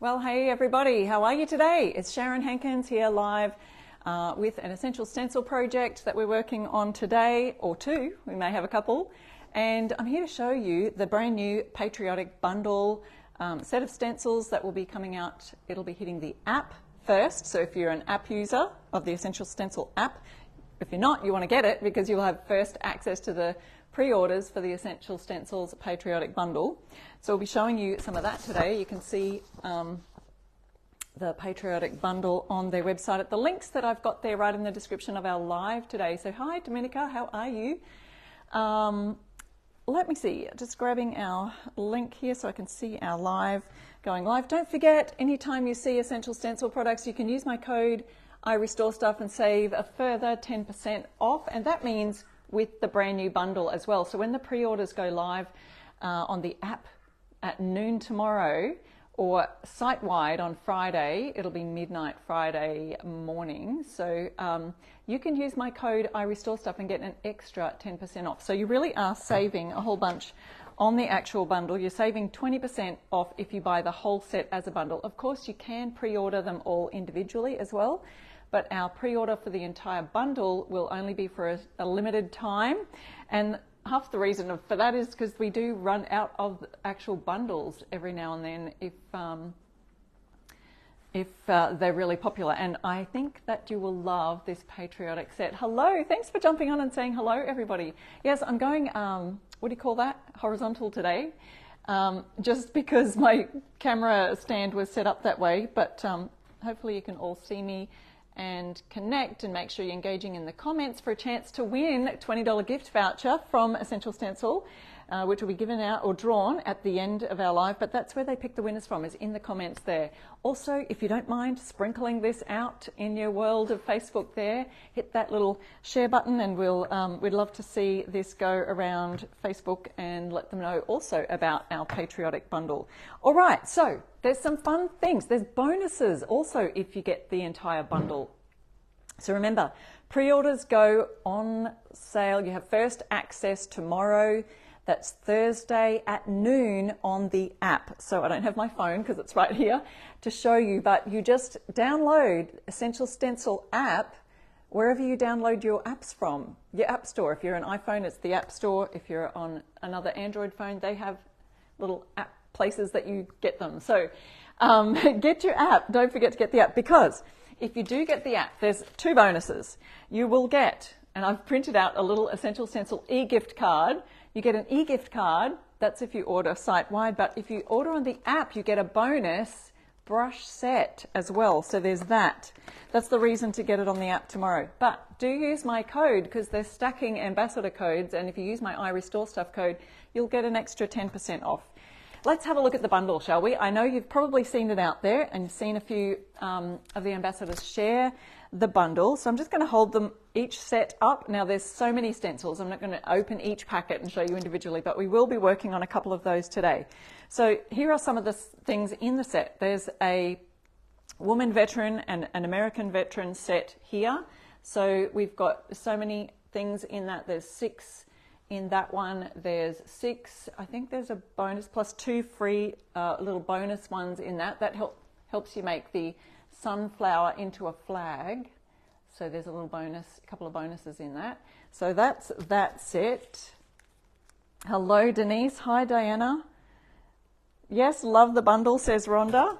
Well, hey everybody, how are you today? It's Sharon Hankins here live with an essential stencil project that we're working on today, or two, we may have a couple. And I'm here to show you the brand new Patriotic bundle set of stencils that will be coming out. It'll be hitting the app first, so if you're an app user of the Essential Stencil app, if you're not, you want to get it because you'll have first access to the pre-orders for the Essential Stencils Patriotic bundle. So we'll be showing you some of that today. You can see the Patriotic bundle on their website at the links that I've got there right in the description of our live today. So hi Dominica, how are you? Let me see, just grabbing our link here so I can see our live going live. Don't forget, anytime you see Essential Stencil products, you can use my code I Restore Stuff and save a further 10% off, and that means with the brand new bundle as well. So when the pre-orders go live on the app at noon tomorrow, or site-wide on Friday, it'll be midnight Friday morning. So you can use my code I Restore Stuff and get an extra 10% off. So you really are saving a whole bunch on the actual bundle. You're saving 20% off if you buy the whole set as a bundle. Of course, you can pre-order them all individually as well, but our pre-order for the entire bundle will only be for a limited time. And half the reason for that is because we do run out of actual bundles every now and then if they're really popular. And I think that you will love this Patriotic set. Hello, thanks for jumping on and saying hello, everybody. Yes, I'm going, what do you call that? Horizontal today, just because my camera stand was set up that way, but hopefully you can all see me and connect, and make sure you're engaging in the comments for a chance to win a $20 gift voucher from Essential Stencil, which will be given out or drawn at the end of our live, but that's where they pick the winners from, is in the comments there. Also, if you don't mind sprinkling this out in your world of Facebook there, hit that little share button, and we'd love to see this go around Facebook and let them know also about our Patriotic bundle. All right, so there's some fun things. There's bonuses also if you get the entire bundle. So remember, pre-orders go on sale. You have first access tomorrow. That's Thursday at noon on the app. So I don't have my phone because it's right here to show you, but you just download Essential Stencil app wherever you download your apps from, your app store. If you're an iPhone, it's the app store. If you're on another Android phone, they have little app places that you get them. So get your app. Don't forget to get the app, because if you do get the app, there's two bonuses. You will get, and I've printed out a little Essential Stencil e-gift card. You get an e-gift card, that's if you order site-wide, but if you order on the app, you get a bonus brush set as well. So there's that. That's the reason to get it on the app tomorrow. But do use my code, because they're stacking ambassador codes, and if you use my I Restore Stuff code, you'll get an extra 10% off. Let's have a look at the bundle, shall we? I know you've probably seen it out there and seen a few of the ambassadors share the bundle. So I'm just going to hold them each set up. Now there's so many stencils, I'm not going to open each packet and show you individually, but we will be working on a couple of those today. So here are some of the things in the set. There's a woman veteran and an American veteran set here. So we've got so many things in that. There's 6 in that one, there's 6, I think there's a bonus plus 2 free little bonus ones in that. That helps you make the sunflower into a flag. So there's a little bonus, a couple of bonuses in that. So that's that set. Hello Denise, hi Diana. Yes, love the bundle, says Rhonda.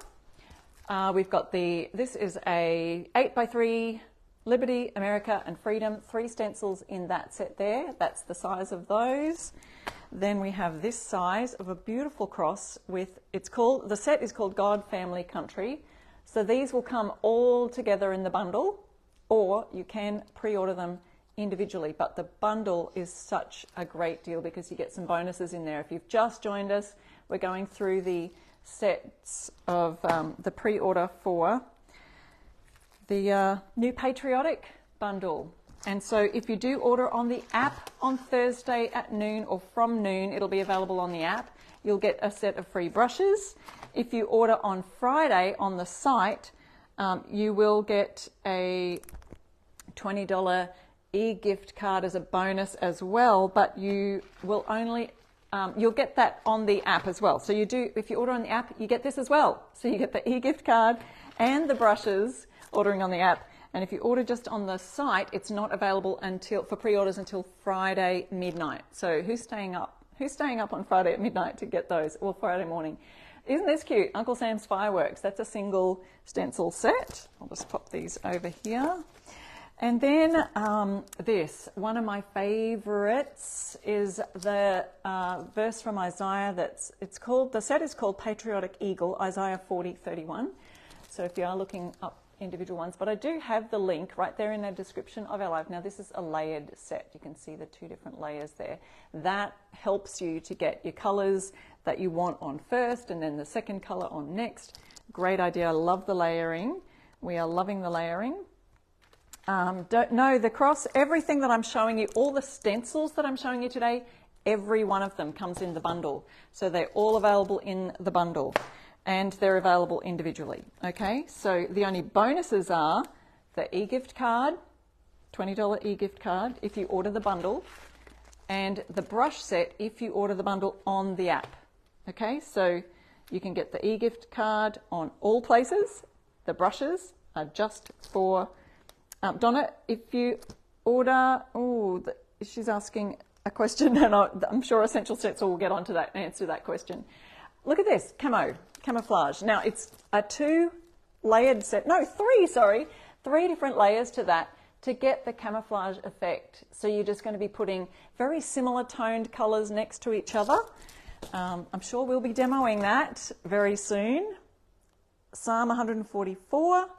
We've got this is a 8x3 Liberty, America and Freedom, 3 stencils in that set there. That's the size of those. Then we have this size of a beautiful cross with, the set is called God, Family, Country. So these will come all together in the bundle, or you can pre-order them individually. But the bundle is such a great deal because you get some bonuses in there. If you've just joined us, we're going through the sets of the pre-order for the new Patriotic bundle. And so if you do order on the app on Thursday at noon, or from noon, it'll be available on the app. You'll get a set of free brushes. If you order on Friday on the site, you will get a $20 e-gift card as a bonus as well, but you will only you'll get that on the app as well. So you do, if you order on the app, you get this as well. So you get the e-gift card and the brushes ordering on the app. And if you order just on the site, it's not available for pre-orders until Friday midnight. So who's staying up? Who's staying up on Friday at midnight to get those, or Friday morning? Isn't this cute? Uncle Sam's Fireworks. That's a single stencil set. I'll just pop these over here. And then this, one of my favorites is the verse from Isaiah the set is called Patriotic Eagle, Isaiah 40:31. So if you are looking up individual ones, but I do have the link right there in the description of our live. Now this is a layered set. You can see the two different layers there. That helps you to get your colors that you want on first and then the second color on next. Great idea. I love the layering. We are loving the layering. Everything that I'm showing you, all the stencils that I'm showing you today, every one of them comes in the bundle. So they're all available in the bundle and they're available individually. Okay, so the only bonuses are the e-gift card, $20 e-gift card if you order the bundle, and the brush set if you order the bundle on the app. Okay, so you can get the e-gift card on all places. The brushes are just for Donna, if you order, she's asking a question, and I'm sure Essential Stencil will get onto that and answer that question. Look at this, camouflage. Now it's a three different layers to that to get the camouflage effect. So you're just going to be putting very similar toned colors next to each other. I'm sure we'll be demoing that very soon. Psalm 144.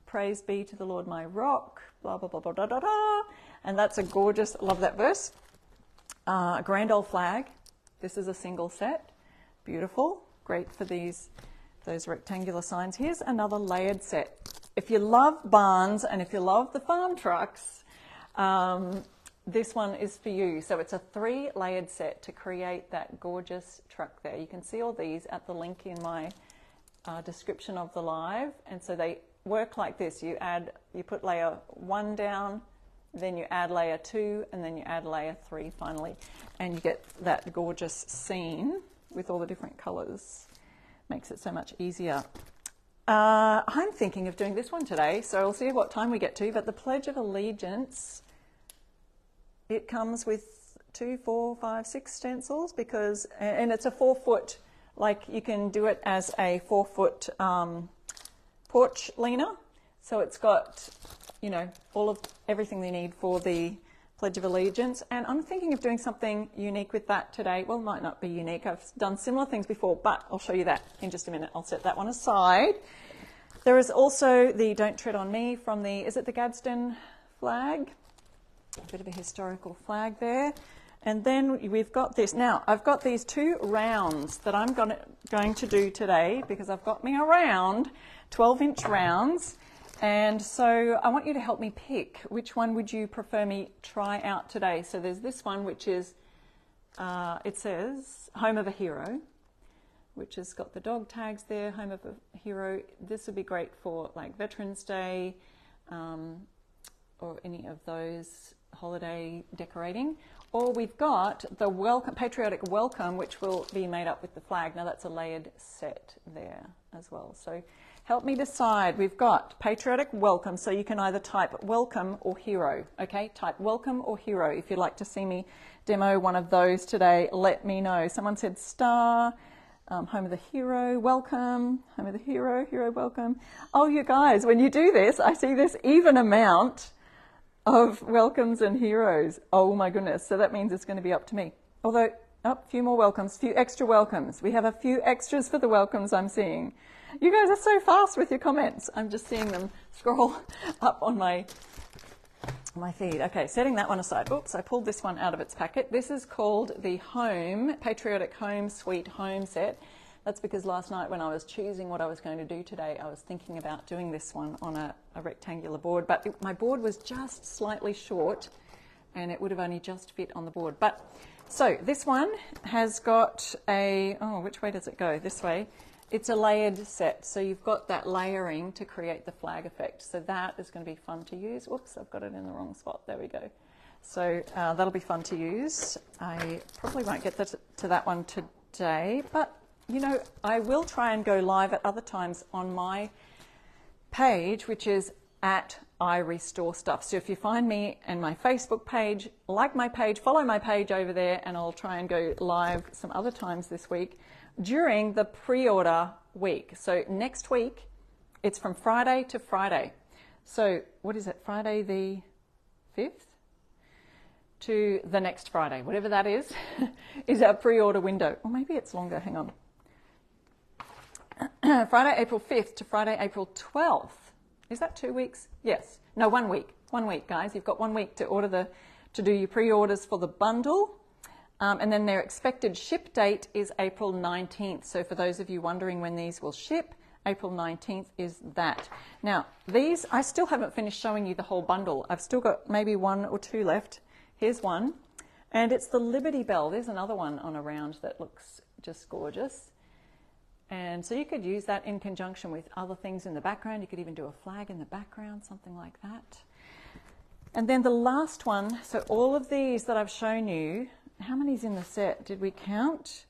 Praise be to the Lord my rock, blah, blah, blah, blah, blah, blah, blah. And that's a gorgeous, love that verse. A grand old flag. This is a single set. Beautiful. Great for those rectangular signs. Here's another layered set. If you love barns and if you love the farm trucks, this one is for you. So it's a 3 layered set to create that gorgeous truck there. You can see all these at the link in my description of the live. And so they work like this. You put layer 1 down, then you add layer 2, and then you add layer 3 finally, and you get that gorgeous scene with all the different colors. Makes it so much easier. I'm thinking of doing this one today, so we'll see what time we get to, but the Pledge of Allegiance, it comes with 2, 4, 5, 6 stencils and it's a 4-foot, like you can do it as a 4-foot porch leaner. So it's got, everything they need for the Pledge of Allegiance. And I'm thinking of doing something unique with that today. Well, it might not be unique. I've done similar things before, but I'll show you that in just a minute. I'll set that one aside. There is also the Don't Tread on Me from is it the Gadsden flag? A bit of a historical flag there. And then we've got this. Now, I've got these 2 rounds that I'm going to do today because I've got me around 12-inch rounds. And so I want you to help me pick which one would you prefer me try out today. So there's this one, which is, it says, Home of a Hero, which has got the dog tags there, Home of a Hero. This would be great for like Veterans Day or any of those holiday decorating. Or we've got the Patriotic Welcome, which will be made up with the flag. Now that's a layered set there as well. So help me decide. We've got Patriotic Welcome, so you can either type Welcome or Hero. Okay, type Welcome or Hero. If you'd like to see me demo one of those today, let me know. Someone said Star, Home of the Hero, Welcome, Home of the Hero, Hero Welcome. Oh, you guys, when you do this, I see this even amount of welcomes and heroes. Oh my goodness, so that means it's going to be up to me. Although, a few more welcomes, few extra welcomes. We have a few extras for the welcomes I'm seeing. You guys are so fast with your comments. I'm just seeing them scroll up on my feed. Okay, setting that one aside. Oops, I pulled this one out of its packet. This is called the Patriotic Home Sweet Home Set. That's because last night when I was choosing what I was going to do today, I was thinking about doing this one on a rectangular board, but my board was just slightly short and it would have only just fit on the board. But so this one has got which way does it go? This way. It's a layered set, so you've got that layering to create the flag effect. So that is going to be fun to use. Whoops, I've got it in the wrong spot. There we go. So that'll be fun to use. I probably won't get to that one today, but you know, I will try and go live at other times on my page, which is at I Restore Stuff. So if you find me and my Facebook page, like my page, follow my page over there, and I'll try and go live some other times this week during the pre-order week. So next week, it's from Friday to Friday. So what is it, Friday the 5th? To the next Friday, whatever that is our pre-order window. Or maybe it's longer, hang on. Friday, April 5th to Friday, April 12th. Is that 2 weeks? Yes. No, 1 week. 1 week, guys. You've got 1 week to do your pre-orders for the bundle. And then their expected ship date is April 19th. So for those of you wondering when these will ship, April 19th is that. Now, these, I still haven't finished showing you the whole bundle. I've still got maybe 1 or 2 left. Here's one, and it's the Liberty Bell. There's another one on a round that looks just gorgeous. And so you could use that in conjunction with other things in the background. You could even do a flag in the background, something like that. And then the last one, so all of these that I've shown you, how many's in the set? Did we count?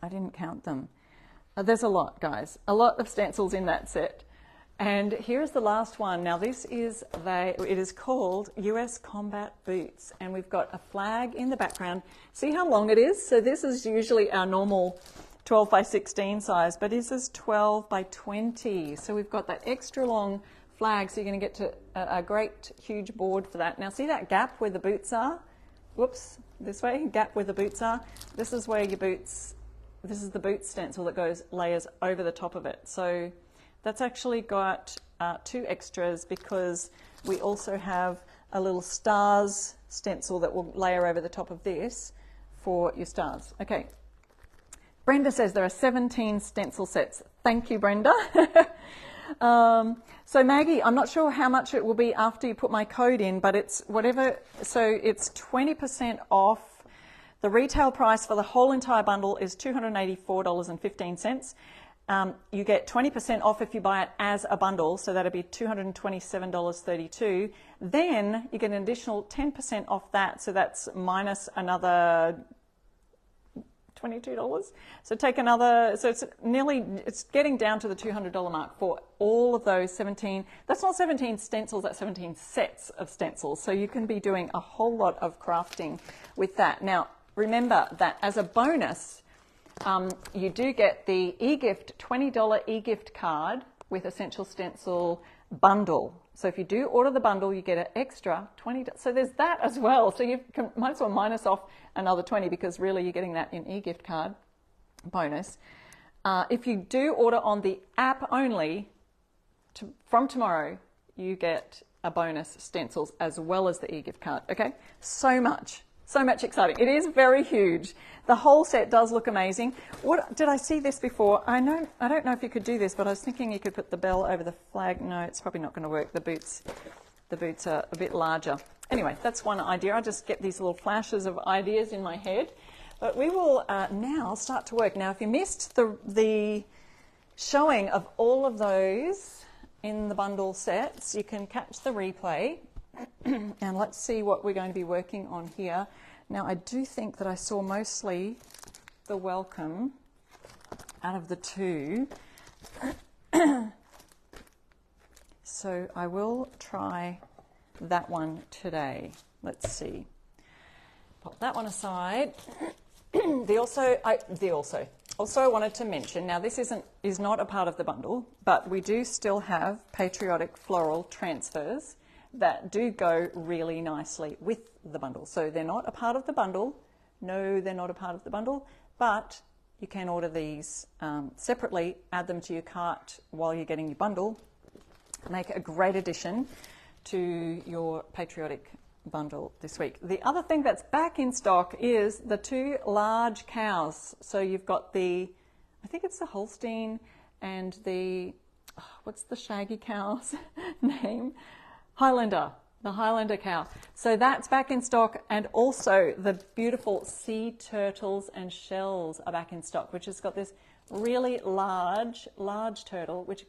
I didn't count them. There's a lot, guys. A lot of stencils in that set. And here's the last one. Now this is, it is called US Combat Boots, and we've got a flag in the background. See how long it is? So this is usually our normal 12 by 16 size, but this is 12 by 20. So we've got that extra long flag, so you're going to get to a great huge board for that. Now see that gap where the boots are? Whoops, this way, gap where the boots are. This is where your boots, this is the boot stencil that layers over the top of it. So that's actually got 2 extras, because we also have a little stars stencil that will layer over the top of this for your stars. Okay. Brenda says there are 17 stencil sets. Thank you, Brenda. So Maggie, I'm not sure how much it will be after you put my code in, but it's whatever. So it's 20% off. The retail price for the whole entire bundle is $284.15. You get 20% off if you buy it as a bundle, so that'd be $227.32. Then you get an additional 10% off that, so that's minus another $22. So take another, so it's getting down to the $200 mark for all of those 17. That's not 17 stencils, that's 17 sets of stencils. So you can be doing a whole lot of crafting with that. Now, remember that as a bonus, you do get the e-gift, $20 e-gift card with Essential Stencil bundle. So if you do order the bundle, you get an extra $20. So there's that as well. So you might as well minus off another 20, because really you're getting that in e-gift card bonus. If you do order on the app only, from tomorrow, you get a bonus stencils as well as the e-gift card. Okay, so much exciting. It is very huge. The whole set does look amazing. What did I see this before? I don't know if you could do this, but I was thinking you could put the bell over the flag. No, it's probably not going to work. The boots are a bit larger. Anyway, that's one idea. I just get these little flashes of ideas in my head. But we will now start to work. Now, if you missed the showing of all of those in the bundle sets, you can catch the replay. And let's see what we're going to be working on here. Now, I do think that I saw mostly the welcome out of the 2. So I will try that one today. Let's see. Pop that one aside. Also, I wanted to mention, now this is not a part of the bundle, but we do still have Patriotic floral transfers that do go really nicely with the bundle. So they're not a part of the bundle. No, they're not a part of the bundle, but you can order these separately, add them to your cart while you're getting your bundle. Make a great addition to your Patriotic bundle this week. The other thing that's back in stock is the 2 large cows. So you've got I think it's the Holstein and what's the shaggy cow's name? Highlander, the Highlander cow. So that's back in stock, and also the beautiful sea turtles and shells are back in stock, which has got this really large turtle, which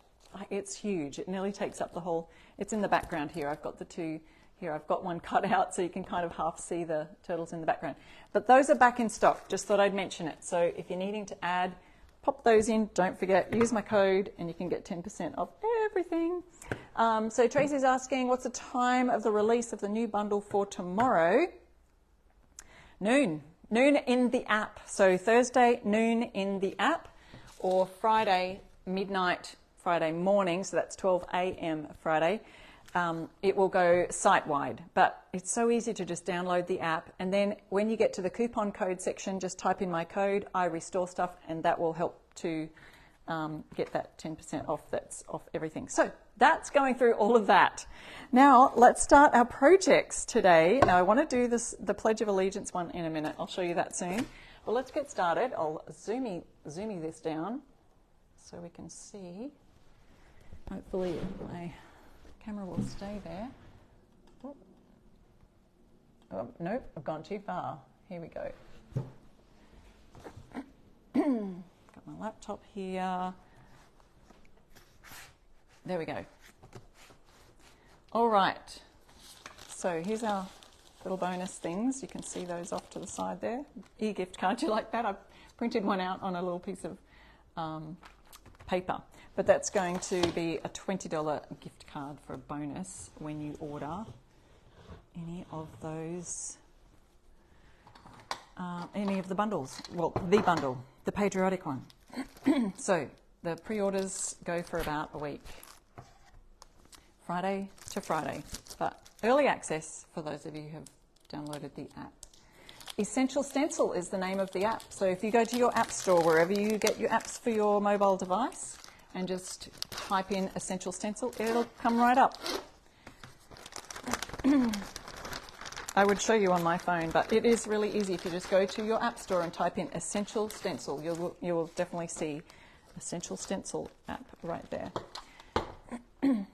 it's huge. It nearly takes up the whole, it's in the background here. I've got the 2 Here I've got one cut out so you can kind of half see the turtles in the background. But those are back in stock, just thought I'd mention it. So if you're needing to add, pop those in. Don't forget, use my code and you can get 10% off everything. So Tracy's asking, what's the time of the release of the new bundle for tomorrow? Noon in the app. So Thursday, noon in the app, or Friday, midnight, Friday morning, so that's 12 a.m. Friday. It will go site-wide, but it's so easy to just download the app, and then when you get to the coupon code section, just type in my code, I restore stuff, and that will help to get that 10% off. That's off everything. So that's going through all of that. Now let's start our projects today. Now I want to do the Pledge of Allegiance one in a minute. I'll show you that soon. Well, let's get started. I'll zoom this down so we can see. Hopefully my camera will stay there. Oh, nope, I've gone too far. Here we go. Got my laptop here. There we go. All right. So here's our little bonus things. You can see those off to the side there. E-gift card, do you like that? I've printed one out on a little piece of paper. But that's going to be a $20 gift card for a bonus when you order any of those, any of the bundles. Well, the bundle, the Patriotic one. So the pre-orders go for about a week, Friday to Friday. But early access for those of you who have downloaded the app. Essential Stencil is the name of the app. So if you go to your app store, wherever you get your apps for your mobile device, and just type in Essential Stencil, it'll come right up. I would show you on my phone, but it is really easy. If you just go to your app store and type in Essential Stencil, you will definitely see Essential Stencil app right there. And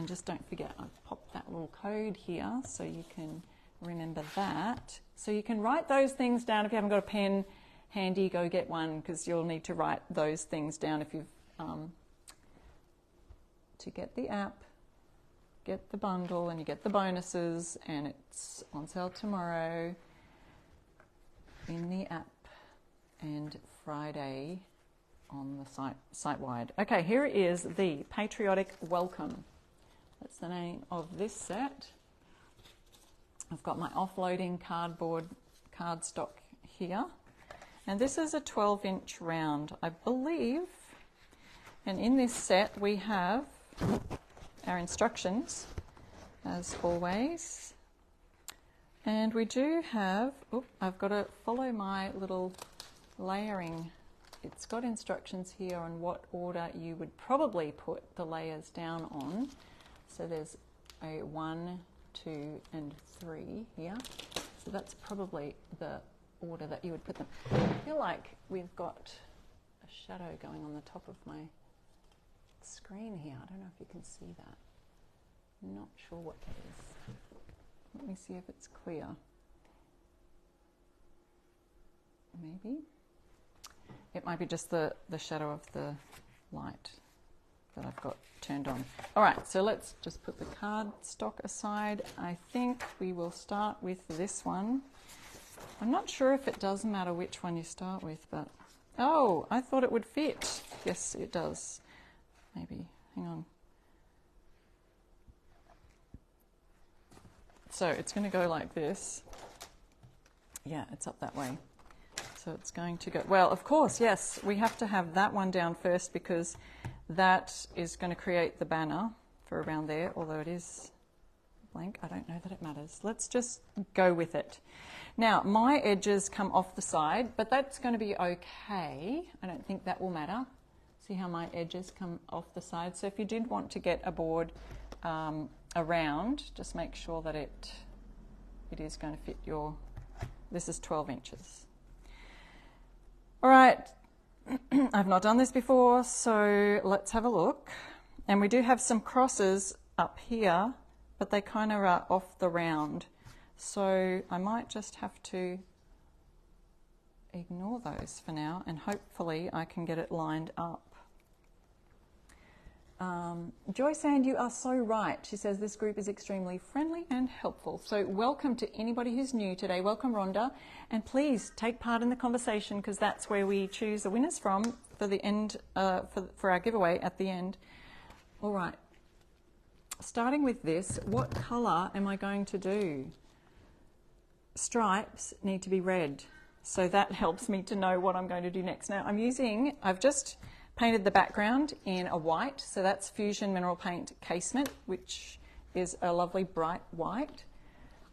just don't forget, I've popped that little code here so you can remember that. So you can write those things down. If you haven't got a pen handy, go get one, because you'll need to write those things down if you've to get the app, get the bundle, and you get the bonuses, and it's on sale tomorrow in the app and Friday on the site-wide. Okay, here is the Patriotic Welcome. That's the name of this set. I've got my offloading cardstock here, and this is a 12-inch round, I believe. And in this set we have our instructions, as always. And we do have, I've got to follow my little layering. It's got instructions here on what order you would probably put the layers down on. So there's a 1, 2, and 3 here. So that's probably the order that you would put them. I feel like we've got a shadow going on the top of my screen here. I don't know if you can see that. I'm not sure what that is. Let me see if it's clear. Maybe. It might be just the shadow of the light that I've got turned on. All right, so let's just put the cardstock aside. I think we will start with this one. I'm not sure if it does matter which one you start with, but oh, I thought it would fit. Yes, it does. Maybe, hang on. So it's going to go like this. Yeah, it's up that way. So it's going to go, well, of course, yes, we have to have that one down first because that is going to create the banner for around there, although it is blank. I don't know that it matters. Let's just go with it. Now, my edges come off the side, but that's going to be okay. I don't think that will matter. See how my edges come off the side? So if you did want to get a board around, just make sure that it is going to fit your, this is 12 inches. All right, I've not done this before, so let's have a look. And we do have some crosses up here, but they kind of are off the round. So I might just have to ignore those for now, and hopefully I can get it lined up. Joy Sand, you are so right. She says this group is extremely friendly and helpful. So welcome to anybody who's new today. Welcome, Rhonda. And please take part in the conversation, because that's where we choose the winners from for the end, for our giveaway at the end. All right. Starting with this, what colour am I going to do? Stripes need to be red. So that helps me to know what I'm going to do next. Now I've just painted the background in a white, so that's Fusion Mineral Paint Casement, which is a lovely bright white.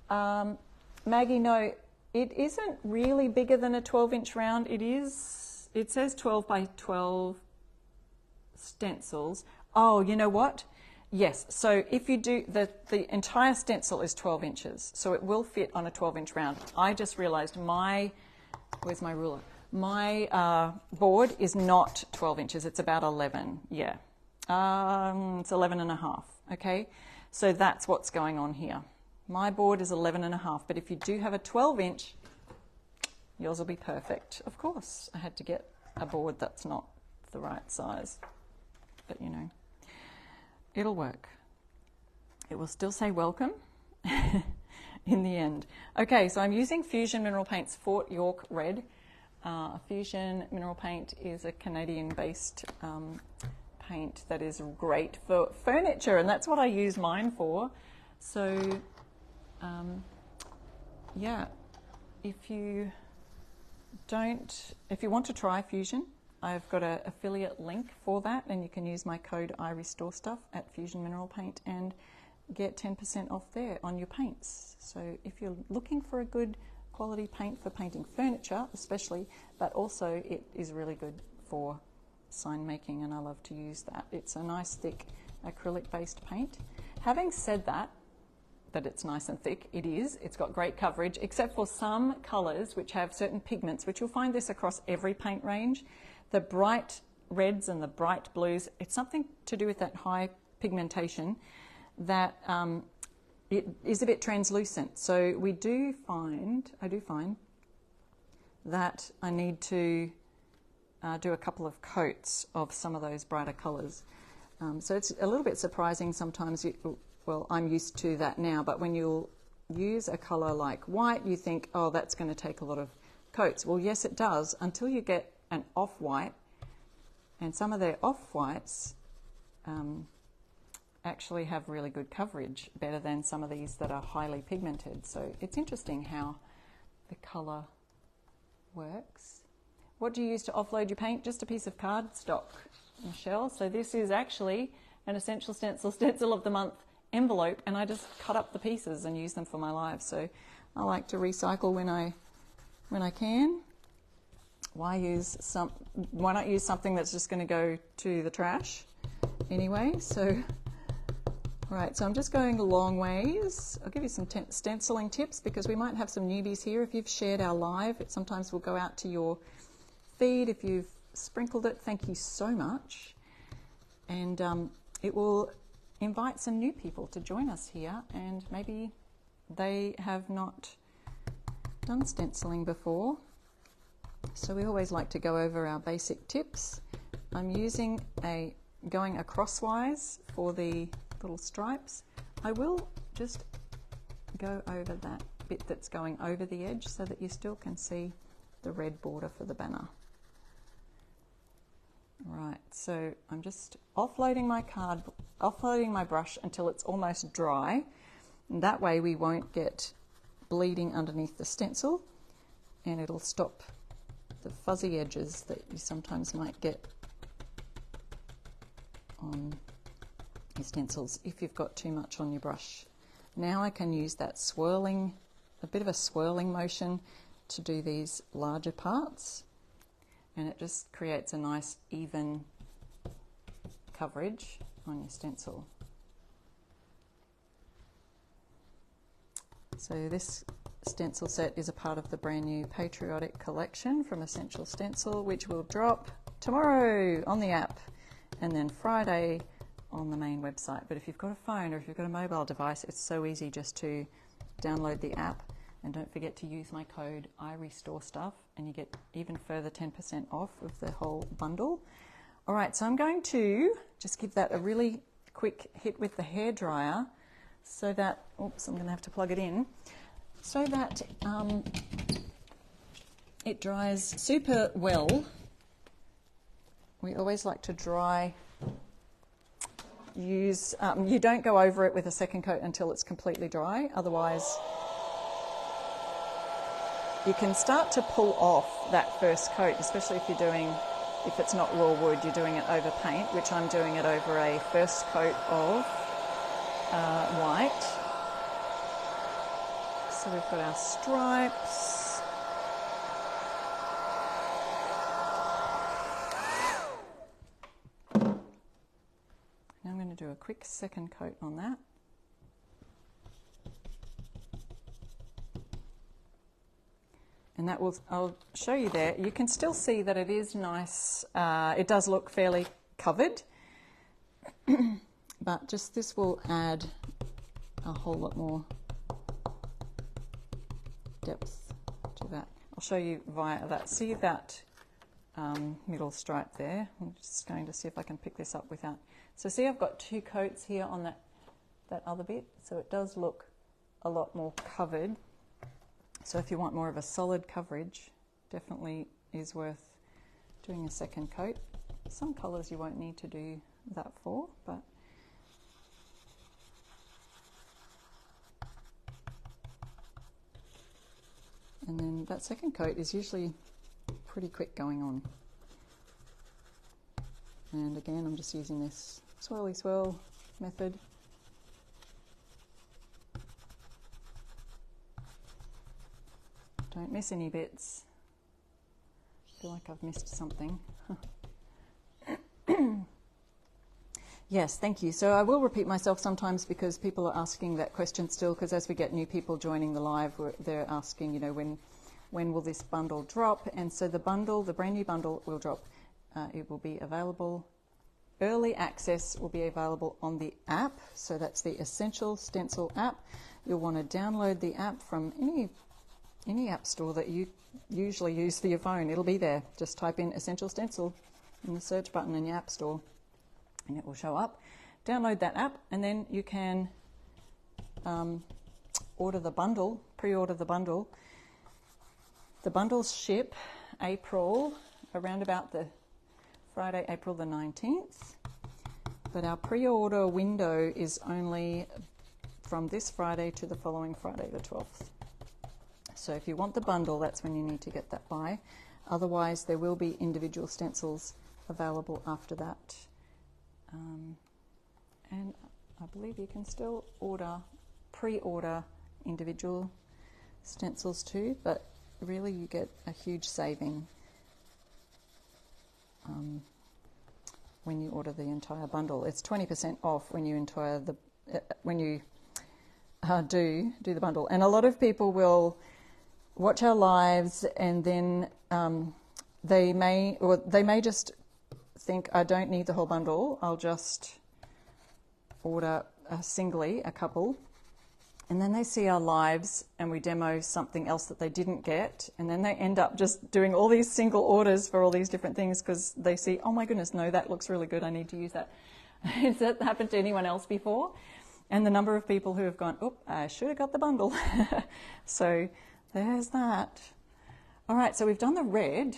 Maggie, no, it isn't really bigger than a 12-inch round. It says 12 by 12 stencils. Oh, you know what? Yes, so if you do, the entire stencil is 12 inches, so it will fit on a 12-inch round. I just realized where's my ruler? My board is not 12 inches, it's about 11, yeah. It's 11 and a half, okay? So that's what's going on here. My board is 11 and a half, but if you do have a 12-inch, yours will be perfect. Of course, I had to get a board that's not the right size, but you know, it'll work. It will still say welcome in the end. Okay, so I'm using Fusion Mineral Paint's Fort York Red. Fusion Mineral Paint is a Canadian-based paint that is great for furniture, and that's what I use mine for. So, yeah, if you want to try Fusion, I've got an affiliate link for that, and you can use my code IRestoreStuff at Fusion Mineral Paint and get 10% off there on your paints. So if you're looking for a good quality paint for painting furniture especially, but also it is really good for sign making, and I love to use that. It's a nice thick acrylic based paint. Having said that it's nice and thick, it's got great coverage, except for some colors which have certain pigments, which you'll find this across every paint range. The bright reds and the bright blues, it's something to do with that high pigmentation that it is a bit translucent. So I do find that I need to do a couple of coats of some of those brighter colours. So it's a little bit surprising sometimes. Well, I'm used to that now, but when you'll use a colour like white, you think, oh, that's going to take a lot of coats. Well, yes, it does, until you get an off-white, and some of their off-whites actually have really good coverage, better than some of these that are highly pigmented. So it's interesting how the colour works. What do you use to offload your paint? Just a piece of cardstock, Michelle. So this is actually an Essential Stencil of the Month envelope, and I just cut up the pieces and use them for my live. So I like to recycle when I can. Why not use something that's just going to go to the trash anyway? So, all right, so I'm just going a long ways. I'll give you some stenciling tips, because we might have some newbies here. If you've shared our live, it sometimes will go out to your feed. If you've sprinkled it, thank you so much. And it will invite some new people to join us here, and maybe they have not done stenciling before. So we always like to go over our basic tips. I'm using going acrosswise for the little stripes. I will just go over that bit that's going over the edge so that you still can see the red border for the banner. Right, so I'm just offloading my brush until it's almost dry. And that way we won't get bleeding underneath the stencil, and it'll stop the fuzzy edges that you sometimes might get on your stencils if you've got too much on your brush. Now I can use that a bit of a swirling motion to do these larger parts, and it just creates a nice even coverage on your stencil. So this stencil set is a part of the brand new Patriotic collection from Essential Stencil, which will drop tomorrow on the app and then Friday on the main website. But if you've got a phone or if you've got a mobile device, it's so easy just to download the app, and don't forget to use my code IRestoreStuff, and you get even further 10% off of the whole bundle. All right, so I'm going to just give that a really quick hit with the hairdryer so that, oops, I'm going to have to plug it in, so that it dries super well. We always like to you don't go over it with a second coat until it's completely dry, otherwise you can start to pull off that first coat, especially if it's not raw wood, you're doing it over paint, which I'm doing it over a first coat of white. So we've got our stripes. Now I'm going to do a quick second coat on that. And that will, I'll show you there. You can still see that it is nice. It does look fairly covered, but just this will add a whole lot more depth to that. I'll show you via that. See that middle stripe there? I'm just going to see if I can pick this up without. So see, I've got two coats here on that other bit, so it does look a lot more covered. So if you want more of a solid coverage, definitely is worth doing a second coat. Some colours you won't need to do that for, but and then that second coat is usually pretty quick going on. And again, I'm just using this swirly swirl method. Don't miss any bits. I feel like I've missed something. Yes, thank you. So I will repeat myself sometimes because people are asking that question still, because as we get new people joining the live, they're asking, you know, when will this bundle drop? And so the brand new bundle will drop. It will be available. Early access will be available on the app. So that's the Essential Stencil app. You'll want to download the app from any app store that you usually use for your phone. It'll be there. Just type in Essential Stencil in the search button in your app store and it will show up. Download that app and then you can order the bundle, pre-order the bundle. The bundles ship around about the Friday, April the 19th, but our pre-order window is only from this Friday to the following Friday the 12th. So if you want the bundle, that's when you need to get that by. Otherwise, there will be individual stencils available after that. And I believe you can still pre-order individual stencils too, but really you get a huge saving when you order the entire bundle. It's 20% off when you do the bundle. And a lot of people will watch our lives and then they may just think, I don't need the whole bundle, I'll just order singly a couple, and then they see our lives and we demo something else that they didn't get, and then they end up just doing all these single orders for all these different things because they see, oh my goodness, no, that looks really good, I need to use that. Has that happened to anyone else before? And the number of people who have gone, oh, I should have got the bundle. So there's that. All right, so we've done the red.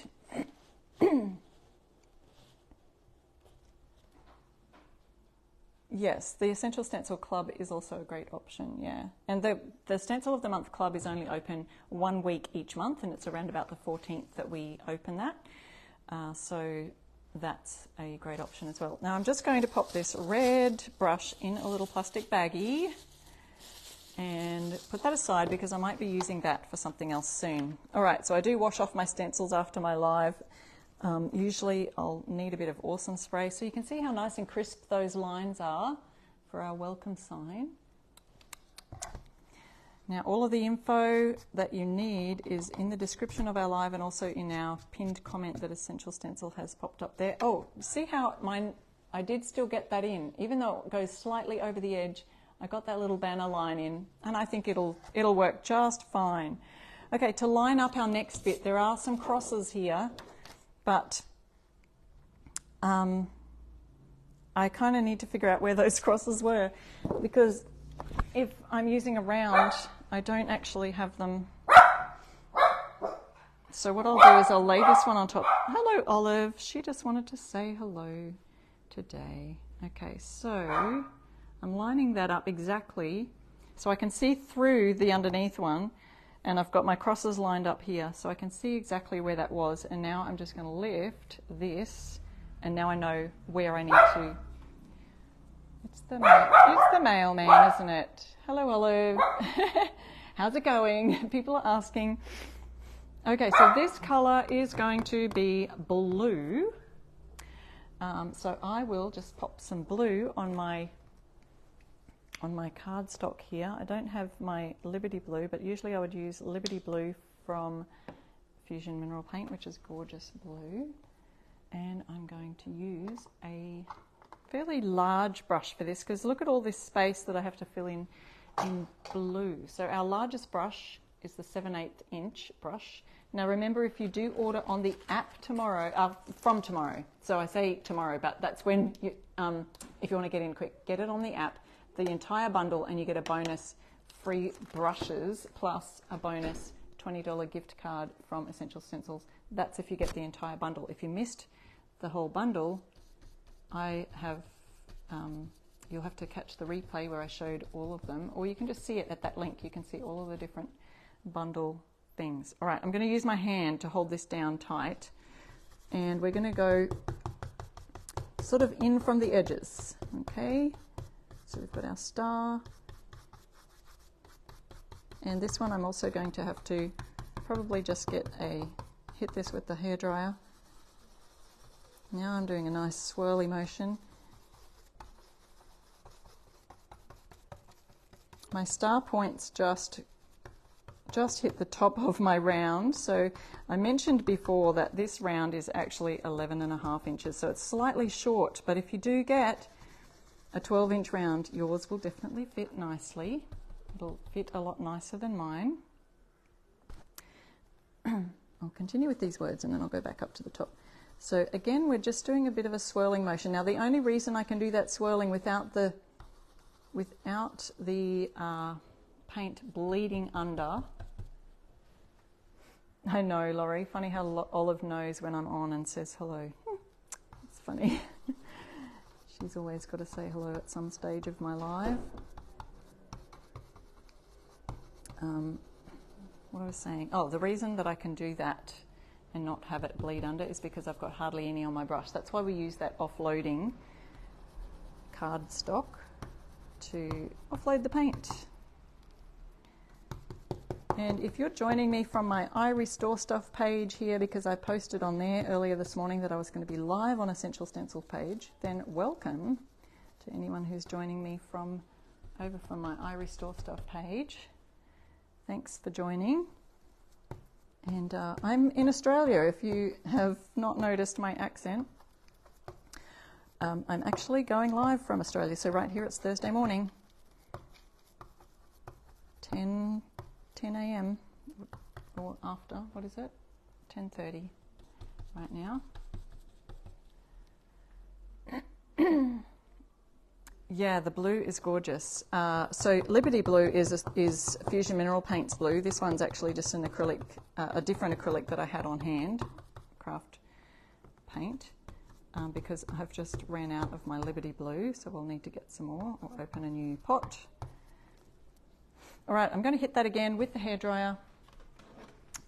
Yes, the Essential Stencil Club is also a great option, yeah. And the Stencil of the Month Club is only open 1 week each month, and it's around about the 14th that we open that. So that's a great option as well. Now I'm just going to pop this red brush in a little plastic baggie and put that aside because I might be using that for something else soon. All right, so I do wash off my stencils after my live. Usually I'll need a bit of Awesome Spray, so you can see how nice and crisp those lines are for our welcome sign. Now all of the info that you need is in the description of our live and also in our pinned comment that Essential Stencil has popped up there. Oh, see how I did still get that in, even though it goes slightly over the edge. I got that little banner line in, and I think it'll work just fine. Okay, to line up our next bit, there are some crosses here, but I kind of need to figure out where those crosses were, because if I'm using a round, I don't actually have them. So what I'll do is I'll lay this one on top. Hello, Olive. She just wanted to say hello today. Okay, so I'm lining that up exactly so I can see through the underneath one, and I've got my crosses lined up here so I can see exactly where that was. And now I'm just going to lift this, and now I know where I need to. It's the mailman, isn't it? Hello, Olive. How's it going? People are asking. Okay, so this colour is going to be blue. So I will just pop some blue on my cardstock here. I don't have my Liberty Blue, but usually I would use Liberty Blue from Fusion Mineral Paint, which is gorgeous blue. And I'm going to use a fairly large brush for this, because look at all this space that I have to fill in blue. So our largest brush is the 7/8 inch brush. Now remember, if you do order on the app tomorrow, from tomorrow, so I say tomorrow, but that's when you, if you want to get in quick, get it on the app, the entire bundle, and you get a bonus free brushes plus a bonus $20 gift card from Essential Stencils. That's if you get the entire bundle. If you missed the whole bundle, you'll have to catch the replay where I showed all of them, or you can just see it at that link. You can see all of the different bundle things. All right, I'm going to use my hand to hold this down tight, and we're going to go sort of in from the edges. Okay, so we've got our star, and this one I'm also going to have to probably just hit this with the hairdryer. Now I'm doing a nice swirly motion. My star points just hit the top of my round. So I mentioned before that this round is actually 11.5 inches, so it's slightly short, but if you do get a 12-inch round, yours will definitely fit nicely. It'll fit a lot nicer than mine. I'll continue with these words and then I'll go back up to the top. So again, we're just doing a bit of a swirling motion. Now the only reason I can do that swirling without the paint bleeding under. I know, Laurie, funny how Olive knows when I'm on and says hello. It's funny. She's always got to say hello at some stage of my live. What I was saying, the reason that I can do that and not have it bleed under is because I've got hardly any on my brush. That's why we use that offloading cardstock to offload the paint. And if you're joining me from my I Restore Stuff page here, because I posted on there earlier this morning that I was going to be live on Essential Stencils page, then welcome to anyone who's joining me from my I Restore Stuff page. Thanks for joining. And I'm in Australia, if you have not noticed my accent. I'm actually going live from Australia, so right here it's Thursday morning, 10 a.m. or after, what is it? 10:30 right now. Yeah, the blue is gorgeous. So Liberty Blue is Fusion Mineral Paint's blue. This one's actually just an acrylic, a different acrylic that I had on hand, craft paint, because I've just ran out of my Liberty Blue, so we'll need to get some more or open a new pot. All right, I'm going to hit that again with the hairdryer.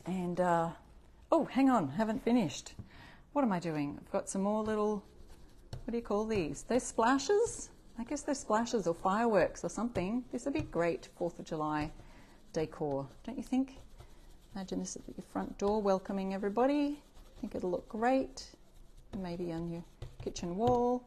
And, oh, hang on, haven't finished. What am I doing? I've got some more little, what do you call these? They're splashes? I guess they're splashes or fireworks or something. This would be great 4th of July decor, don't you think? Imagine this at your front door welcoming everybody. I think it'll look great. Maybe on your kitchen wall.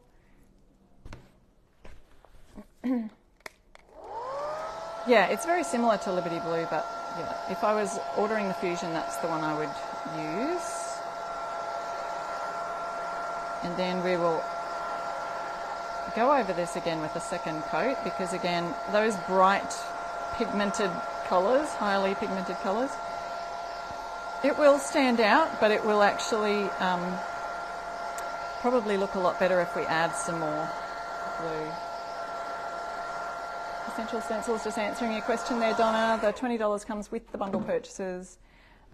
Yeah, it's very similar to Liberty Blue, but yeah, if I was ordering the Fusion, that's the one I would use. And then we will go over this again with a second coat, because again, those bright pigmented colours, highly pigmented colours, it will stand out, but it will actually probably look a lot better if we add some more blue. Essential Stencils, just answering your question there, Donna. The $20 comes with the bundle purchases.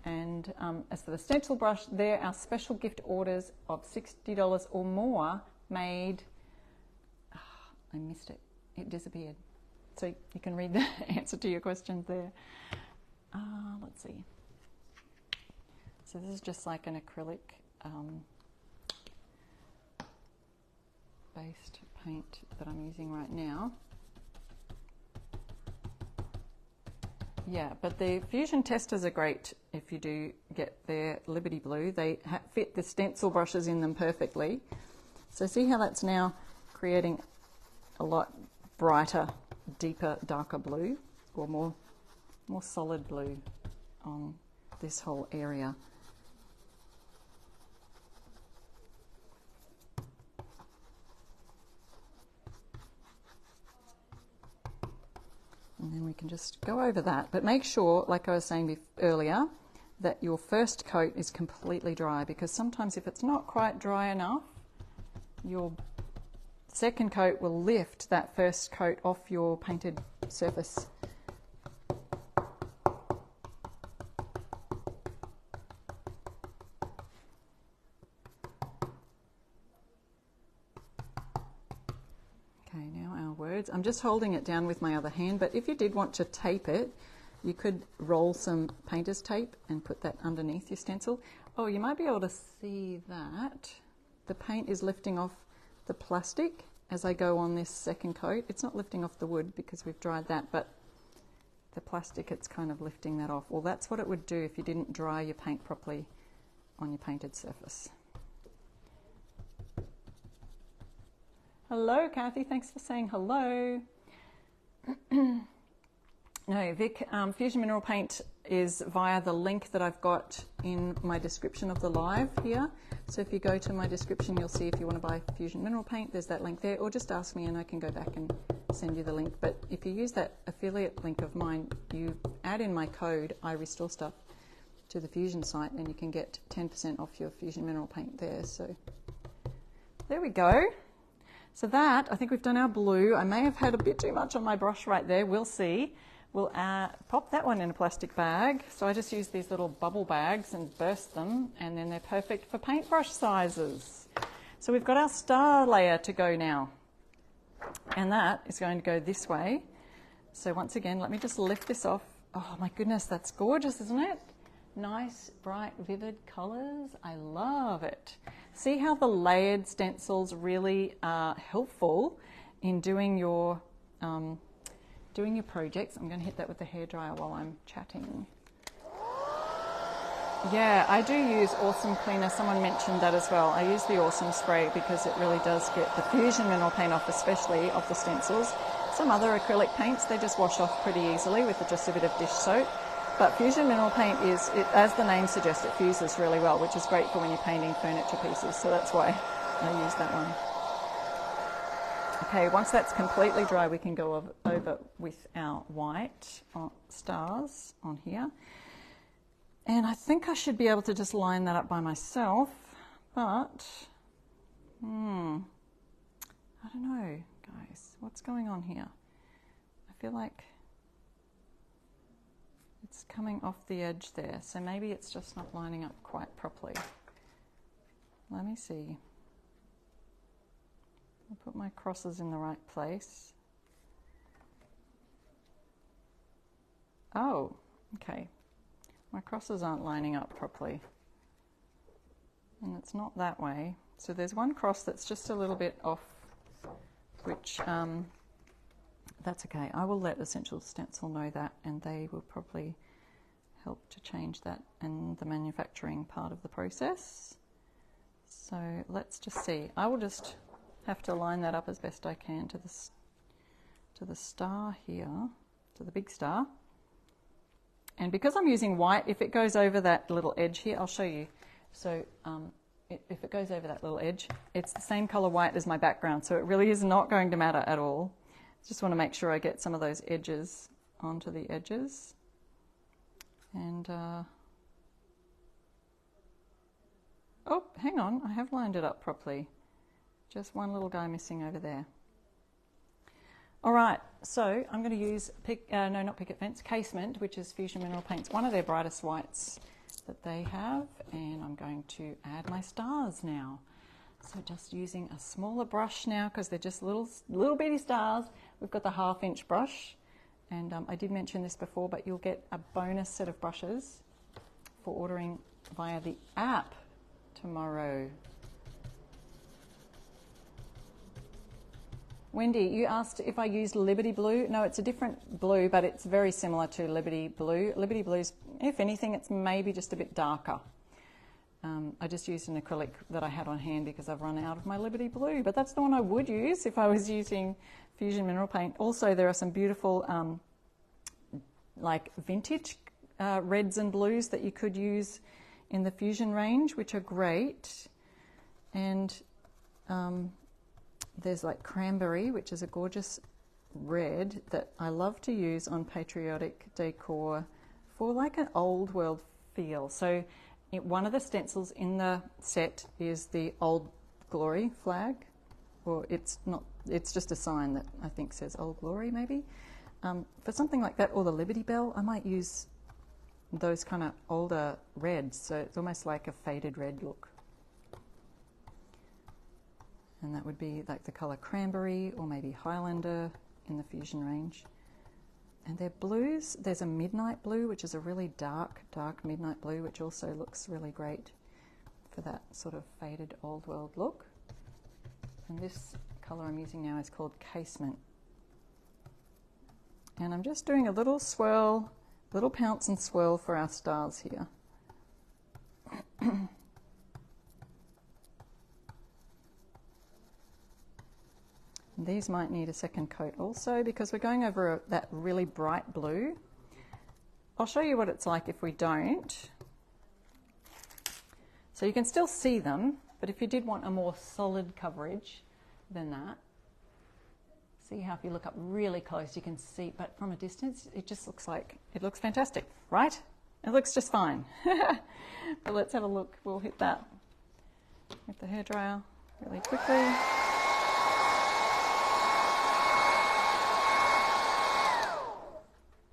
And as for the stencil brush, they're our special gift orders of $60 or more made. Oh, I missed it. It disappeared. So you can read the answer to your questions there. Let's see. So this is just like an acrylic based paint that I'm using right now. Yeah, but the fusion testers are great if you do get their Liberty Blue. They fit the stencil brushes in them perfectly. So see how that's now creating a lot brighter, deeper, darker blue, or more solid blue on this whole area. And then we can just go over that. But make sure, like I was saying earlier, that your first coat is completely dry, because sometimes if it's not quite dry enough, your second coat will lift that first coat off your painted surface. I'm just holding it down with my other hand, but if you did want to tape it, you could roll some painter's tape and put that underneath your stencil. Oh, you might be able to see that the paint is lifting off the plastic as I go on this second coat. It's not lifting off the wood because we've dried that, but the plastic, it's kind of lifting that off. Well, that's what it would do if you didn't dry your paint properly on your painted surface. Hello, Kathy. Thanks for saying hello. No, Vic, Fusion Mineral Paint is via the link that I've got in my description of the live here. So if you go to my description, you'll see if you want to buy Fusion Mineral Paint, there's that link there, or just ask me and I can go back and send you the link. But if you use that affiliate link of mine, you add in my code, I restore stuff, to the Fusion site, and you can get 10% off your Fusion Mineral Paint there. So there we go. So that, I think we've done our blue. I may have had a bit too much on my brush right there. We'll see. We'll pop that one in a plastic bag. So I just use these little bubble bags and burst them, and then they're perfect for paintbrush sizes. So we've got our star layer to go now. And that is going to go this way. So once again, let me just lift this off. Oh my goodness, that's gorgeous, isn't it? Nice, bright, vivid colors. I love it. See how the layered stencils really are helpful in doing your projects. I'm going to hit that with the hairdryer while I'm chatting. Yeah, I do use Awesome Cleaner. Someone mentioned that as well. I use the Awesome Spray because it really does get the Fusion Mineral Paint off, especially of the stencils. Some other acrylic paints, they just wash off pretty easily with just a bit of dish soap. But Fusion Mineral Paint is, as the name suggests, it fuses really well, which is great for when you're painting furniture pieces. So that's why I use that one. Okay, once that's completely dry, we can go over with our white stars on here. And I think I should be able to just line that up by myself, but I don't know, guys. What's going on here? I feel like it's coming off the edge there, so maybe it's just not lining up quite properly. Let me see. I'll put my crosses in the right place. Oh, okay. My crosses aren't lining up properly. And it's not that way. So there's one cross that's just a little bit off, which that's okay. I will let Essential Stencil know that, and they will probably help to change that in the manufacturing part of the process. So let's just see. I will just have to line that up as best I can to the star here, to the big star. And because I'm using white, if it goes over that little edge here, I'll show you. So if it goes over that little edge, it's the same color white as my background, so it really is not going to matter at all. Just want to make sure I get some of those edges onto the edges. And oh, hang on, I have lined it up properly. Just one little guy missing over there. All right, so I'm going to use, not picket fence, Casement, which is Fusion Mineral Paints, one of their brightest whites that they have, and I'm going to add my stars now. So just using a smaller brush now because they're just little bitty stars. We've got the 1/2 inch brush, and I did mention this before, but you'll get a bonus set of brushes for ordering via the app tomorrow. Wendy, you asked if I used Liberty Blue. No, it's a different blue, but it's very similar to Liberty Blue. Liberty Blue's, if anything, it's maybe just a bit darker. I just used an acrylic that I had on hand because I've run out of my Liberty Blue, but that's the one I would use if I was using Fusion Mineral Paint. Also, there are some beautiful like vintage reds and blues that you could use in the Fusion range, which are great. And there's like Cranberry, which is a gorgeous red that I love to use on Patriotic Decor for like an old world feel. So one of the stencils in the set is the Old Glory flag, or it's not, it's just a sign that I think says Old Glory maybe. For something like that, or the Liberty Bell, I might use those kind of older reds, so it's almost like a faded red look. And that would be like the colour Cranberry or maybe Highlander in the Fusion range. And they're blues. There's a Midnight Blue, which is a really dark midnight blue, which also looks really great for that sort of faded old world look. And this colour I'm using now is called Casement. And I'm just doing a little swirl, little pounce and swirl for our stars here. These might need a second coat also because we're going over that really bright blue. I'll show you what it's like if we don't. So you can still see them, but if you did want a more solid coverage than that, see how if you look up really close you can see, but from a distance it just looks like, it looks fantastic, right? It looks just fine. But let's have a look. We'll hit that with the hairdryer really quickly.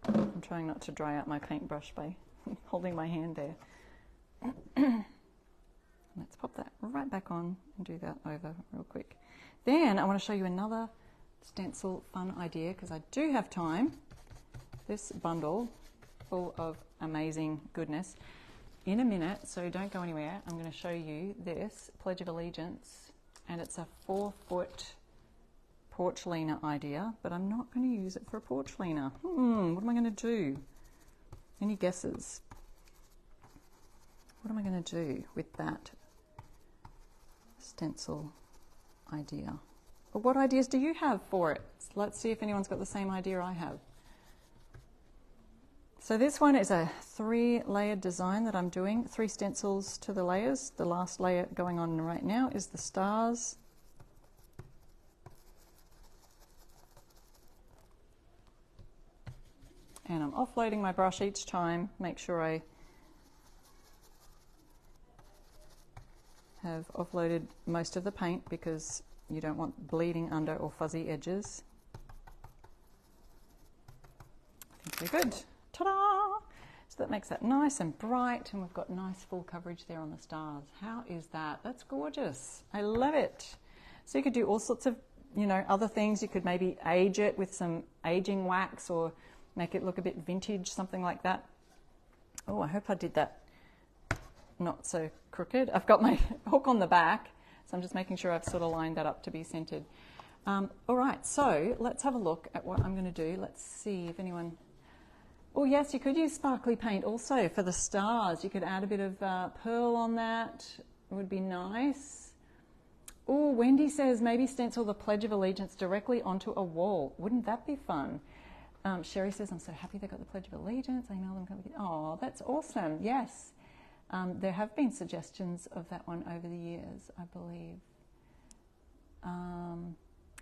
I'm trying not to dry out my paintbrush by holding my hand there. Let's pop that right back on and do that over real quick. Then I want to show you another stencil fun idea because I do have time. This bundle full of amazing goodness. In a minute, so don't go anywhere, I'm going to show you this Pledge of Allegiance, and it's a 4-foot porch leaner idea, but I'm not going to use it for a porch leaner. What am I going to do? Any guesses? What am I going to do with that stencil idea? Or what ideas do you have for it? Let's see if anyone's got the same idea I have. So this one is a 3-layered design that I'm doing, 3 stencils to the layers. The last layer going on right now is the stars. And I'm offloading my brush each time, make sure I have offloaded most of the paint because you don't want bleeding under or fuzzy edges. I think we're good. Ta-da! So that makes that nice and bright, and we've got nice full coverage there on the stars. How is that? That's gorgeous. I love it. So you could do all sorts of, other things. You could maybe age it with some aging wax or make it look a bit vintage, something like that. Oh, I hope I did that not so crooked. I've got my hook on the back, so I'm just making sure I've sort of lined that up to be centered. All right, so let's have a look at what I'm going to do. Let's see if anyone... Oh yes, you could use sparkly paint also for the stars. You could add a bit of pearl on that. It would be nice. Oh, Wendy says maybe stencil the Pledge of Allegiance directly onto a wall. Wouldn't that be fun? Sherry says, I'm so happy they got the Pledge of Allegiance. I emailed them. Oh, that's awesome. Yes. There have been suggestions of that one over the years, I believe.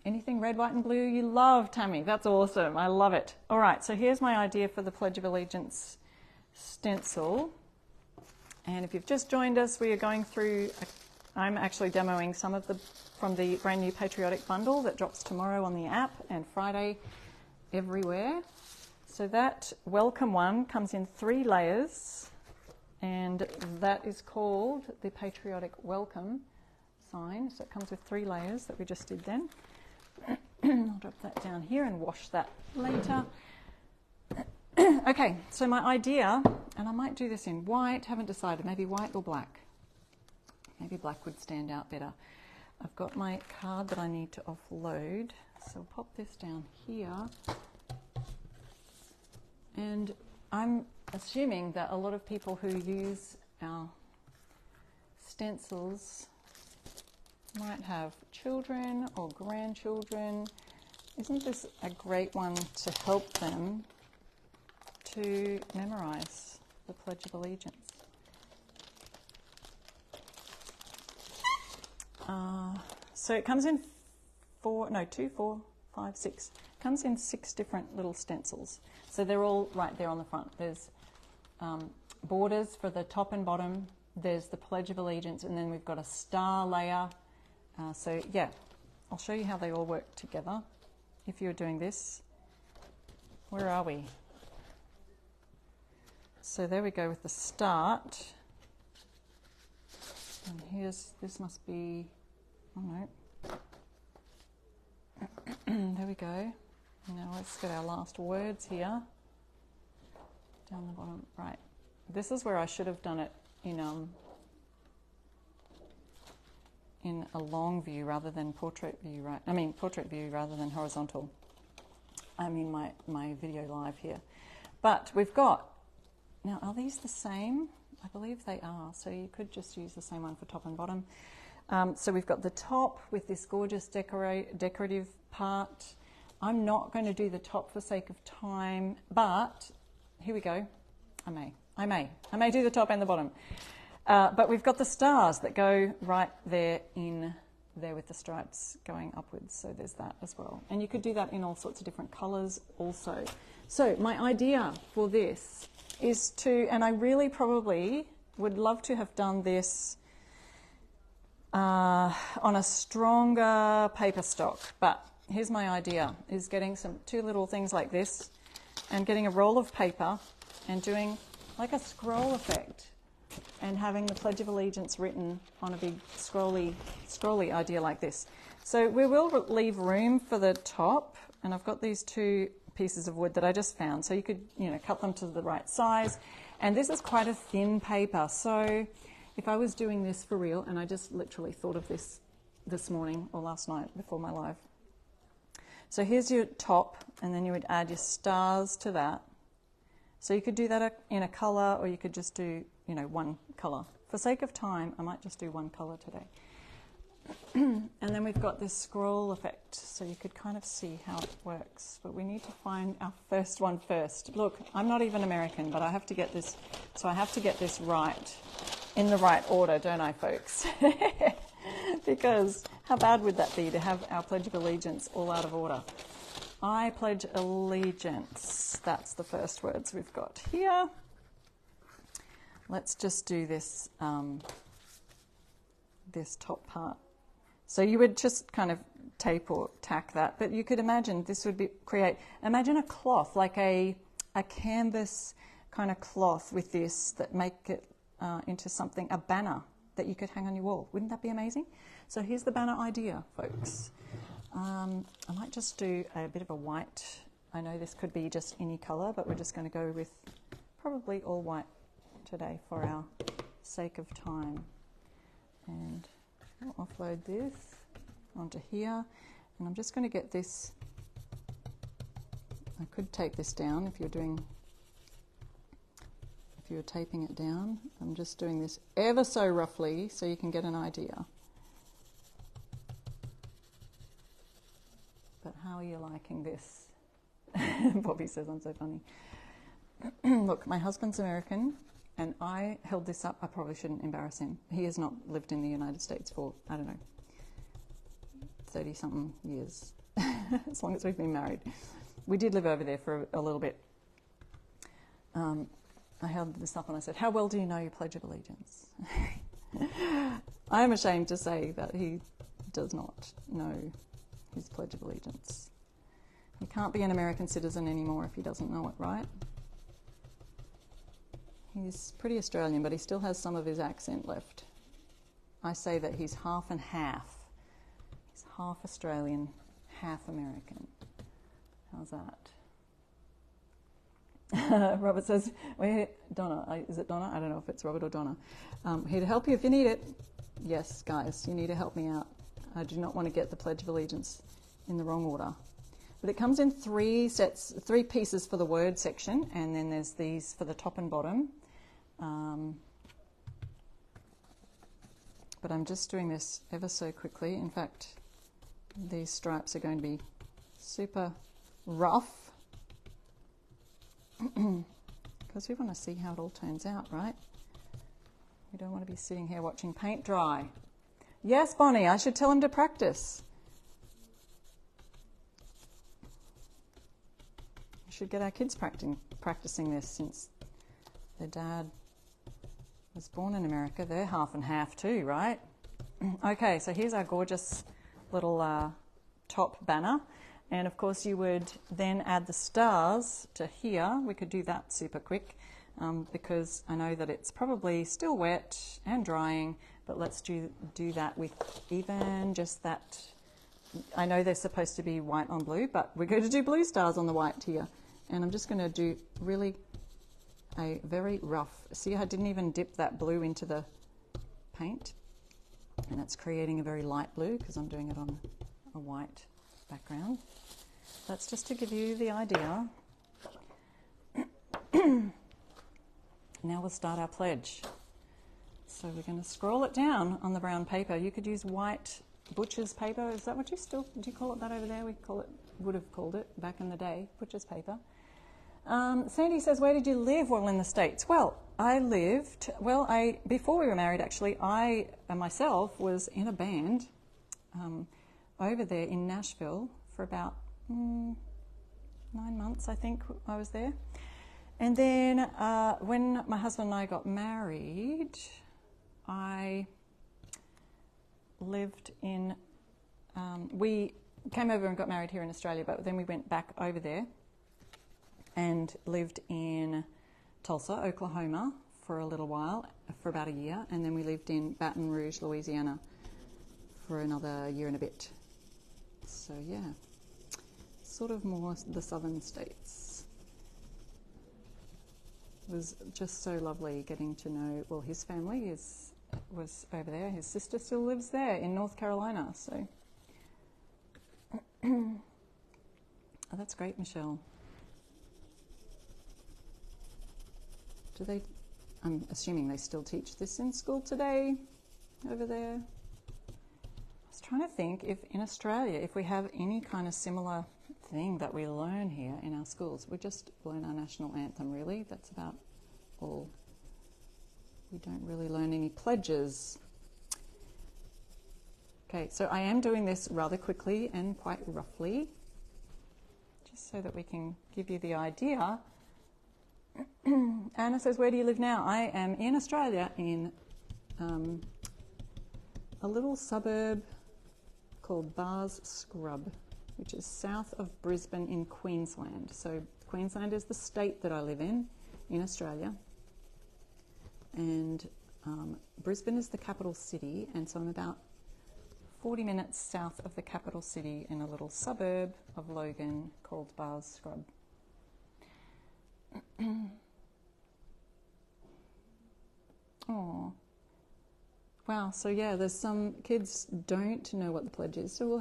Anything red, white, and blue you love, Tammy. That's awesome. I love it. All right, so here's my idea for the Pledge of Allegiance stencil. And if you've just joined us, we are going through I'm actually demoing some of the from the brand new Patriotic bundle that drops tomorrow on the app and Friday everywhere. So that welcome one comes in 3 layers, and that is called the Patriotic welcome sign. So it comes with 3 layers that we just did then. I'll drop that down here and wash that later. Okay, so my idea, and I might do this in white, haven't decided, maybe white or black. Maybe black would stand out better. I've got my card that I need to offload, so I'll pop this down here. And I'm assuming that a lot of people who use our stencils might have children or grandchildren. Isn't this a great one to help them to memorize the Pledge of Allegiance? So it comes in 2, 4, 5, 6. It comes in 6 different little stencils. So they're all right there on the front. There's borders for the top and bottom. There's the Pledge of Allegiance, and then we've got a star layer. So yeah, I'll show you how they all work together. If you're doing this, where are we? So there we go with the start. And this must be, oh no. There we go. Now let's get our last words here. Down the bottom, right. This is where I should have done it in a long view rather than portrait view, right? I mean portrait view rather than horizontal. I mean my video live here. But we've got, now are these the same? I believe they are, so you could just use the same one for top and bottom. So we've got the top with this gorgeous decorative part. I'm not going to do the top for sake of time, but here we go. I may do the top and the bottom. But we've got the stars that go right there in there with the stripes going upwards. So there's that as well. And you could do that in all sorts of different colors also. So my idea for this is to, and I really probably would love to have done this on a stronger paper stock, but here's my idea, is getting 2 little things like this and getting a roll of paper and doing like a scroll effect and having the Pledge of Allegiance written on a big scrolly idea like this. So we will leave room for the top, and I've got these 2 pieces of wood that I just found, so you could cut them to the right size. And this is quite a thin paper, so if I was doing this for real, and I just literally thought of this morning or last night before my live. So here's your top, and then you would add your stars to that. So you could do that in a colour, or you could just do, one colour. For sake of time, I might just do one colour today. And then we've got this scroll effect, so you could kind of see how it works. But we need to find our first one first. Look, I'm not even American, but I have to get this, so I have to get this right, in the right order, don't I, folks? Because how bad would that be to have our Pledge of Allegiance all out of order? I pledge allegiance. That's the first words we've got here. Let's just do this, this top part. So you would just kind of tape or tack that, but you could imagine this would imagine a cloth, like a canvas kind of cloth with this that make it into something, a banner that you could hang on your wall. Wouldn't that be amazing? So here's the banner idea, folks. I might just do a bit of a white. I know this could be just any colour, but we're just going to go with probably all white today for our sake of time. And I'll offload this onto here, and I'm just going to get this. I could tape this down if you're taping it down. I'm just doing this ever so roughly so you can get an idea. But how are you liking this? Bobby says I'm so funny. Look, my husband's American, and I held this up. I probably shouldn't embarrass him. He has not lived in the United States for, I don't know, 30-something years, as long as we've been married. We did live over there for a little bit. I held this up and I said, how well do you know your Pledge of Allegiance? I am ashamed to say that he does not know his Pledge of Allegiance. He can't be an American citizen anymore if he doesn't know it, right? He's pretty Australian, but he still has some of his accent left. I say that he's half and half. He's half Australian, half American. How's that? Robert says, we're here. Donna, is it Donna? I don't know if it's Robert or Donna. Here to help you if you need it. Yes, guys, you need to help me out. I do not want to get the Pledge of Allegiance in the wrong order. But it comes in three pieces for the word section, and then there's these for the top and bottom. But I'm just doing this ever so quickly. In fact, these stripes are going to be super rough because we want to see how it all turns out, right? We don't want to be sitting here watching paint dry. Yes, Bonnie, I should tell him to practice. We should get our kids practicing this since their dad was born in America. They're half and half too, right? Okay, so here's our gorgeous little top banner. And of course you would then add the stars to here. We could do that super quick because I know that it's probably still wet and drying, but let's do that with even just that. I know they're supposed to be white on blue, but we're going to do blue stars on the white here. And I'm just going to do really a very rough, see I didn't even dip that blue into the paint, and it's creating a very light blue because I'm doing it on a white background. That's just to give you the idea. Now we'll start our pledge. So we're going to scroll it down on the brown paper. You could use white butcher's paper. Is that what do you call it that over there? Would have called it back in the day, butcher's paper. Sandy says, where did you live while in the States? Well, before we were married, actually, I myself was in a band over there in Nashville for about 9 months, I think I was there. And then when my husband and I got married, I lived in, we came over and got married here in Australia, but then we went back over there and lived in Tulsa, Oklahoma for a little while, for about a year, and then we lived in Baton Rouge, Louisiana for another year and a bit. So yeah, sort of more the southern states. It was just so lovely getting to know, well, his family was over there. His sister still lives there in North Carolina, so. Oh, that's great, Michelle. I'm assuming they still teach this in school today, over there. I was trying to think if in Australia, if we have any kind of similar thing that we learn here in our schools. We just learn our national anthem, really. That's about all. We don't really learn any pledges. Okay, so I am doing this rather quickly and quite roughly, just so that we can give you the idea. Anna says, where do you live now? I am in Australia in a little suburb called Bars Scrub, which is south of Brisbane in Queensland. So Queensland is the state that I live in Australia. And Brisbane is the capital city, and so I'm about 40 minutes south of the capital city in a little suburb of Logan called Bars Scrub. Oh, wow. So yeah, there's some kids don't know what the pledge is. So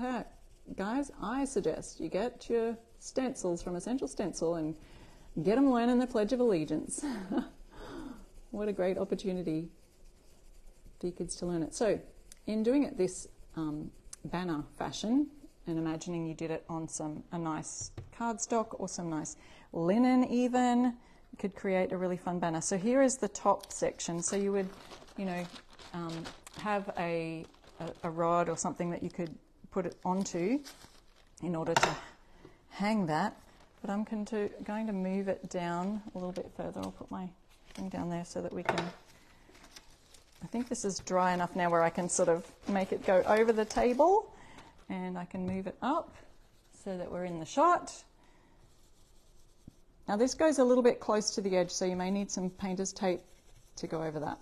guys, I suggest you get your stencils from Essential Stencil and get them learning the Pledge of Allegiance. What a great opportunity for your kids to learn it. So in doing it this banner fashion, and imagining you did it on a nice cardstock or some nice linen even, you could create a really fun banner. So here is the top section. So you would, have a rod or something that you could put it onto in order to hang that. But I'm going to move it down a little bit further. I'll put my thing down there so that we can I think this is dry enough now where I can sort of make it go over the table, and I can move it up so that we're in the shot. Now this goes a little bit close to the edge, so you may need some painter's tape to go over that.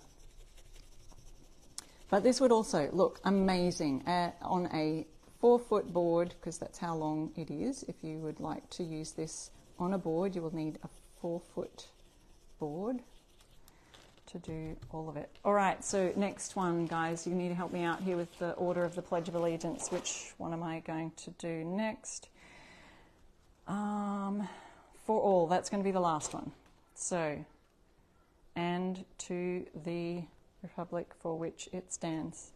But this would also look amazing on a 4-foot board, because that's how long it is. If you would like to use this on a board, you will need a 4-foot board to do all of it. All right, so next one, guys, you need to help me out here with the order of the Pledge of Allegiance. Which one am I going to do next? For all, that's going to be the last one. So, and to the Republic for which it stands.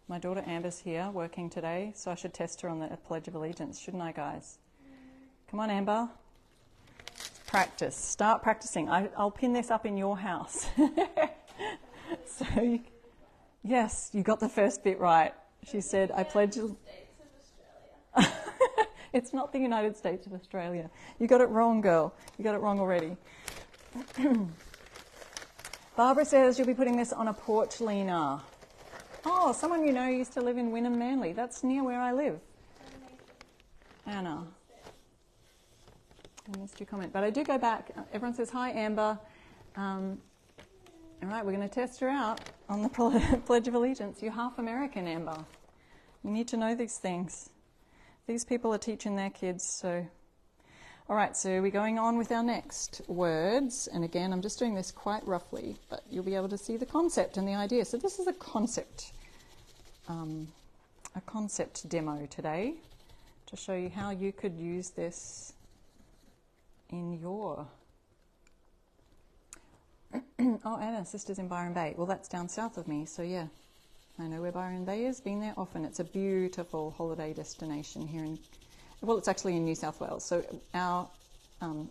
My daughter Amber's here working today, so I should test her on the Pledge of Allegiance, shouldn't I, guys? Come on, Amber. Practice. Start practicing. I'll pin this up in your house. So, yes, you got the first bit right. She said, I pledge... It's not the United States of Australia. You got it wrong, girl. You got it wrong already. Barbara says you'll be putting this on a porch, Lena. Oh, someone you know used to live in Wynnum Manly. That's near where I live. Anna. I missed your comment. But I do go back. Everyone says, hi, Amber. All right, we're going to test her out on the Pledge of Allegiance. You're half American, Amber. You need to know these things. These people are teaching their kids, so... All right, so we're going on with our next words. And again, I'm just doing this quite roughly, but you'll be able to see the concept and the idea. So this is a concept demo today to show you how you could use this in your... Oh, Anna, sister's in Byron Bay. Well, that's down south of me, so yeah. I know where Byron Bay is, been there often. It's a beautiful holiday destination here in... Well, it's actually in New South Wales. So our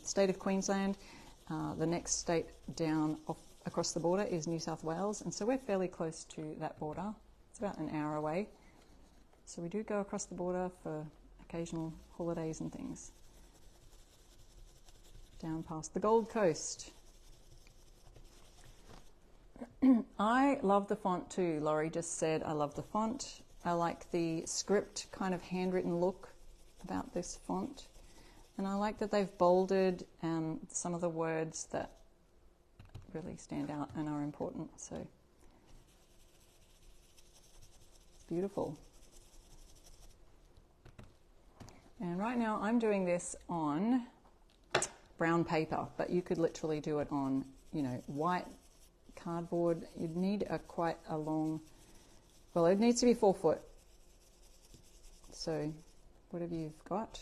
state of Queensland, the next state down across the border is New South Wales. And so we're fairly close to that border. It's about an hour away. So we do go across the border for occasional holidays and things. Down past the Gold Coast. I love the font too. Laurie just said, I love the font. I like the script kind of handwritten look about this font. And I like that they've bolded some of the words that really stand out and are important. So it's beautiful. And right now I'm doing this on brown paper, but you could literally do it on, you know, white cardboard. You'd need quite a long, well, it needs to be 4 foot. So whatever you've got,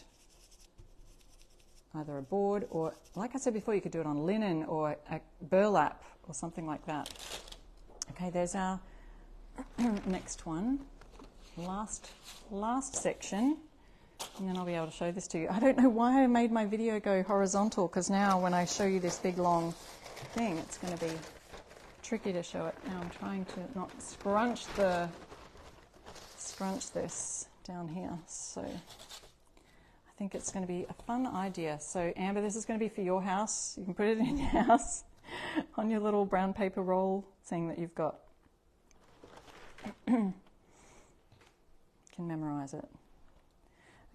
either a board or, like I said before, you could do it on linen or a burlap or something like that. Okay, there's our next one. Last section, and then I'll be able to show this to you. I don't know why I made my video go horizontal, because now when I show you this big long thing, it's going to be tricky to show it. Now I'm trying to not scrunch this down here. So I think it's going to be a fun idea. So Amber, this is going to be for your house. You can put it in your house on your little brown paper roll thing that you've got. You can memorize it.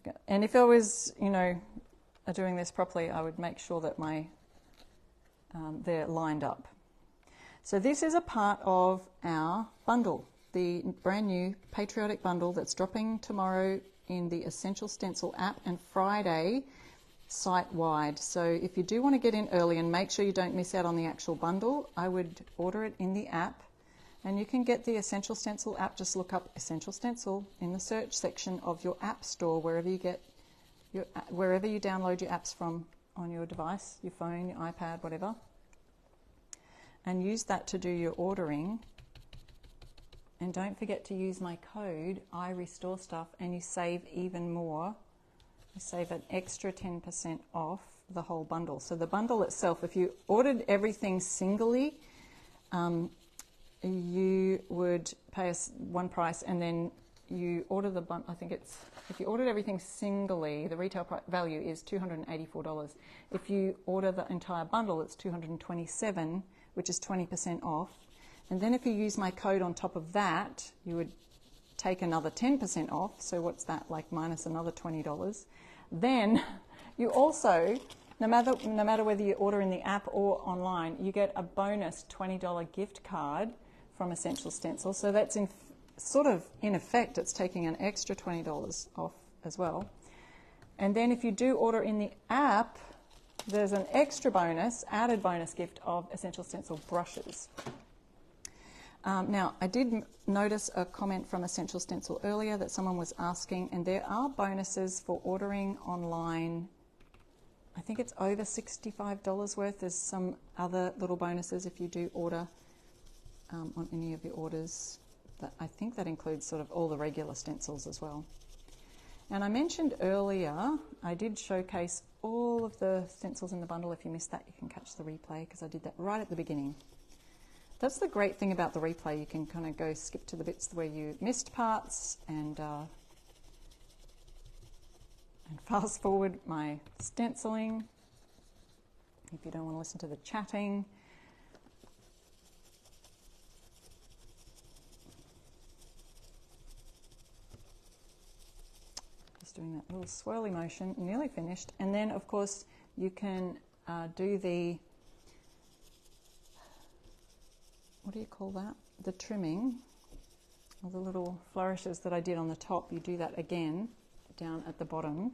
Okay. And if I was, you know, doing this properly, I would make sure that they're lined up. So this is a part of our bundle, the brand new Patriotic bundle that's dropping tomorrow in the Essential Stencil app and Friday site-wide. So if you do want to get in early and make sure you don't miss out on the actual bundle, I would order it in the app. And you can get the Essential Stencil app. Just look up Essential Stencil in the search section of your app store, wherever you download your apps from on your device, your phone, your iPad, whatever. And use that to do your ordering. And don't forget to use my code, I Restore Stuff, and you save even more. You save an extra 10% off the whole bundle. So the bundle itself, if you ordered everything singly, you would pay us one price, and then you order the bundle, I think it's, if you ordered everything singly, the retail value is $284. If you order the entire bundle, it's $227, which is 20% off. And then if you use my code on top of that, you would take another 10% off. So what's that, like minus another $20? Then you also, no matter whether you order in the app or online, you get a bonus $20 gift card from Essential Stencil. So that's in effect, it's taking an extra $20 off as well. And then if you do order in the app, there's an extra bonus, added bonus gift of Essential Stencil brushes. Now, I did notice a comment from Essential Stencil earlier that someone was asking, and there are bonuses for ordering online. I think it's over $65 worth. There's some other little bonuses if you do order on any of your orders. I think that includes sort of all the regular stencils as well. And I mentioned earlier, I did showcase all of the stencils in the bundle. If you missed that, you can catch the replay because I did that right at the beginning. That's the great thing about the replay. You can kind of go skip to the bits where you missed parts and fast forward my stenciling if you don't want to listen to the chatting. Doing that little swirly motion, nearly finished. And then of course you can do the, what do you call that? The trimming, or the little flourishes that I did on the top. You do that again down at the bottom.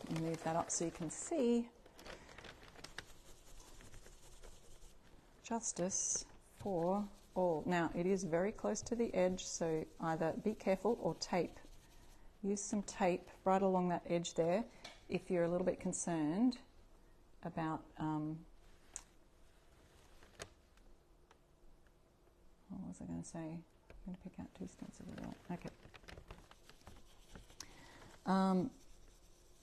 And move that up so you can see justice for all. Now it is very close to the edge, so either be careful or tape. Use some tape right along that edge there if you're a little bit concerned about what was I going to say? I'm going to pick out two stencils as well. Okay.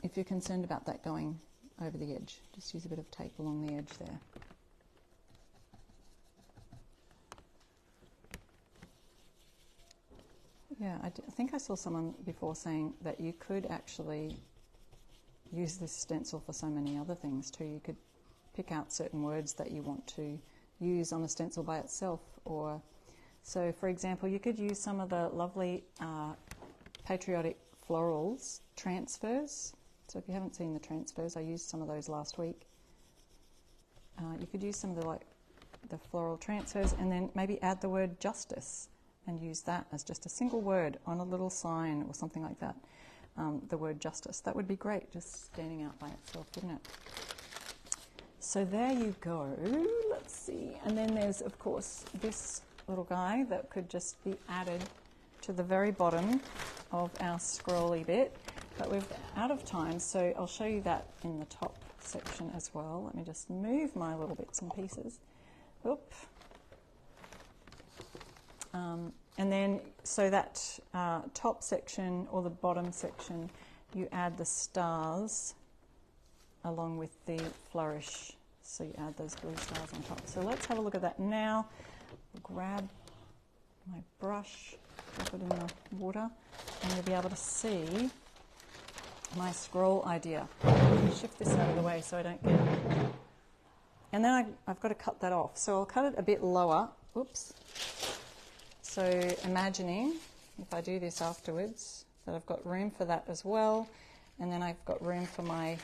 If you're concerned about that going over the edge, just use a bit of tape along the edge there. Yeah, I think I saw someone before saying that you could actually use this stencil for so many other things too. You could pick out certain words that you want to use on a stencil by itself. Or, so for example, you could use some of the lovely Patriotic florals transfers. So if you haven't seen the transfers, I used some of those last week. You could use some of the floral transfers and then maybe add the word justice and use that as just a single word on a little sign or something like that. The word justice. That would be great, just standing out by itself, wouldn't it? So there you go. Let's see. And then there's, of course, this little guy that could just be added to the very bottom of our scrolly bit. But we're out of time, so I'll show you that in the top section as well. Let me just move my little bits and pieces. Oop. And then, so that top section or the bottom section, you add the stars along with the flourish. So you add those blue stars on top. So let's have a look at that now. Grab my brush, drop it in the water, and you'll be able to see my scroll idea. Shift this out of the way so I don't get it. And then I've got to cut that off. So I'll cut it a bit lower. Oops. So imagining, if I do this afterwards, that I've got room for that as well, and then I've got room for my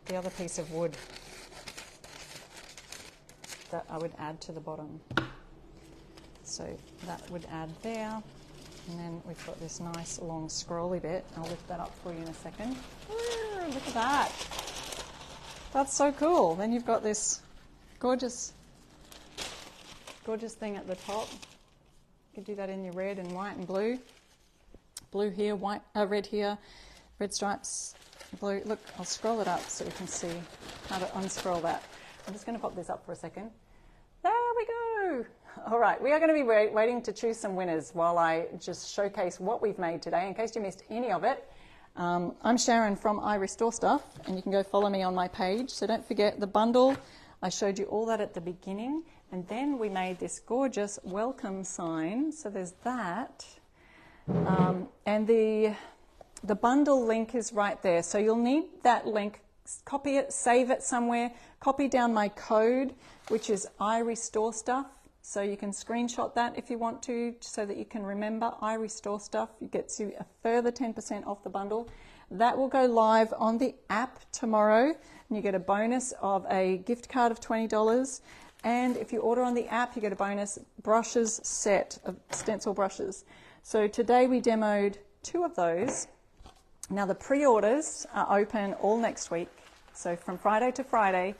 the other piece of wood that I would add to the bottom. So that would add there, and then we've got this nice long scrolly bit. I'll lift that up for you in a second. Ooh, look at that. That's so cool. Then you've got this gorgeous thing at the top. You can do that in your red and white and blue. Blue here, white, red here, red stripes, blue. Look, I'll scroll it up so you can see how to unscroll that. I'm just going to pop this up for a second. There we go. All right, we are going to be waiting to choose some winners while I just showcase what we've made today in case you missed any of it. I'm Sharon from I Restore Stuff, and you can go follow me on my page. So don't forget the bundle. I showed you all that at the beginning, And then we made this gorgeous welcome sign. So there's that. And the bundle link is right there. So you'll need that link. Copy it, save it somewhere. Copy down my code, which is I Restore Stuff. So you can screenshot that if you want to, so that you can remember I Restore Stuff. It gets you a further 10% off the bundle. That will go live on the app tomorrow, and you get a bonus of a gift card of $20. And if you order on the app, you get a bonus brushes set of stencil brushes. So today we demoed 2 of those. Now the pre-orders are open all next week, so from Friday to Friday.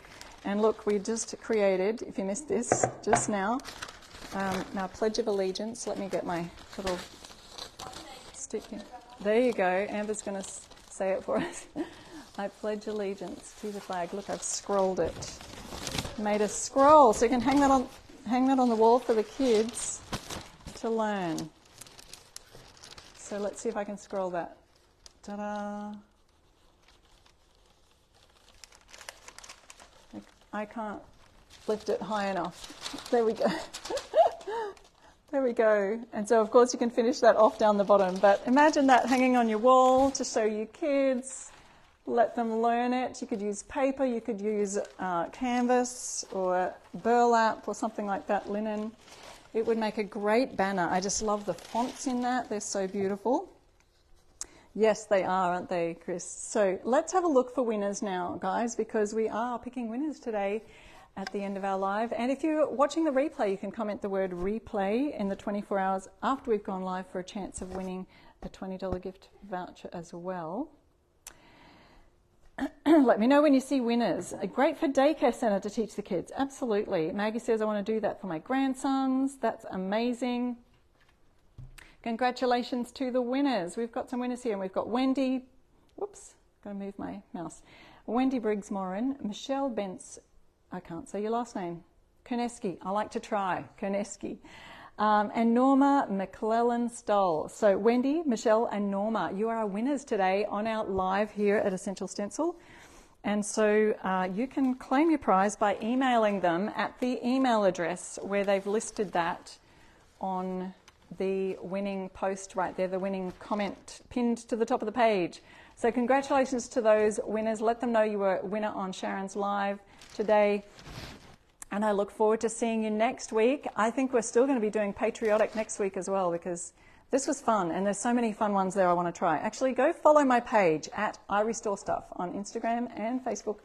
And look, we just created, if you missed this just now, now Pledge of Allegiance. Let me get my little stick here. There you go. Amber's going to say it for us. I pledge allegiance to the flag. Look, I've scrolled it. Made a scroll, so you can hang that on the wall for the kids to learn. So let's see if I can scroll that. Ta-da! I can't lift it high enough. There we go. There we go. And so, of course, you can finish that off down the bottom. But imagine that hanging on your wall to show your kids. Let them learn it. You could use paper. You could use canvas or burlap or something like that, linen. It would make a great banner. I just love the fonts in that. They're so beautiful. Yes, they are, aren't they, Chris? So let's have a look for winners now, guys, because we are picking winners today at the end of our live. And if you're watching the replay, you can comment the word replay in the 24 hours after we've gone live for a chance of winning a $20 gift voucher as well. Let me know when you see winners. Great for daycare centre to teach the kids. Absolutely. Maggie says, I want to do that for my grandsons. That's amazing. Congratulations to the winners. We've got some winners here, and we've got Wendy. Whoops, got to move my mouse. Wendy Briggs-Morin, Michelle Bentz. I can't say your last name. Koneski. I like to try. Koneski. And Norma McClellan-Stoll. So Wendy, Michelle, and Norma, you are our winners today on our live here at Essential Stencil. And so you can claim your prize by emailing them at the email address where they've listed that on the winning post right there, the winning comment pinned to the top of the page. So congratulations to those winners. Let them know you were a winner on Sharon's Live today. And I look forward to seeing you next week. I think we're still going to be doing Patriotic next week as well, because this was fun, and there's so many fun ones there I want to try. Actually, go follow my page at I Restore Stuff on Instagram and Facebook,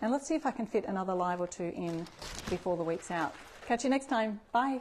and let's see if I can fit another live or 2 in before the week's out. Catch you next time. Bye.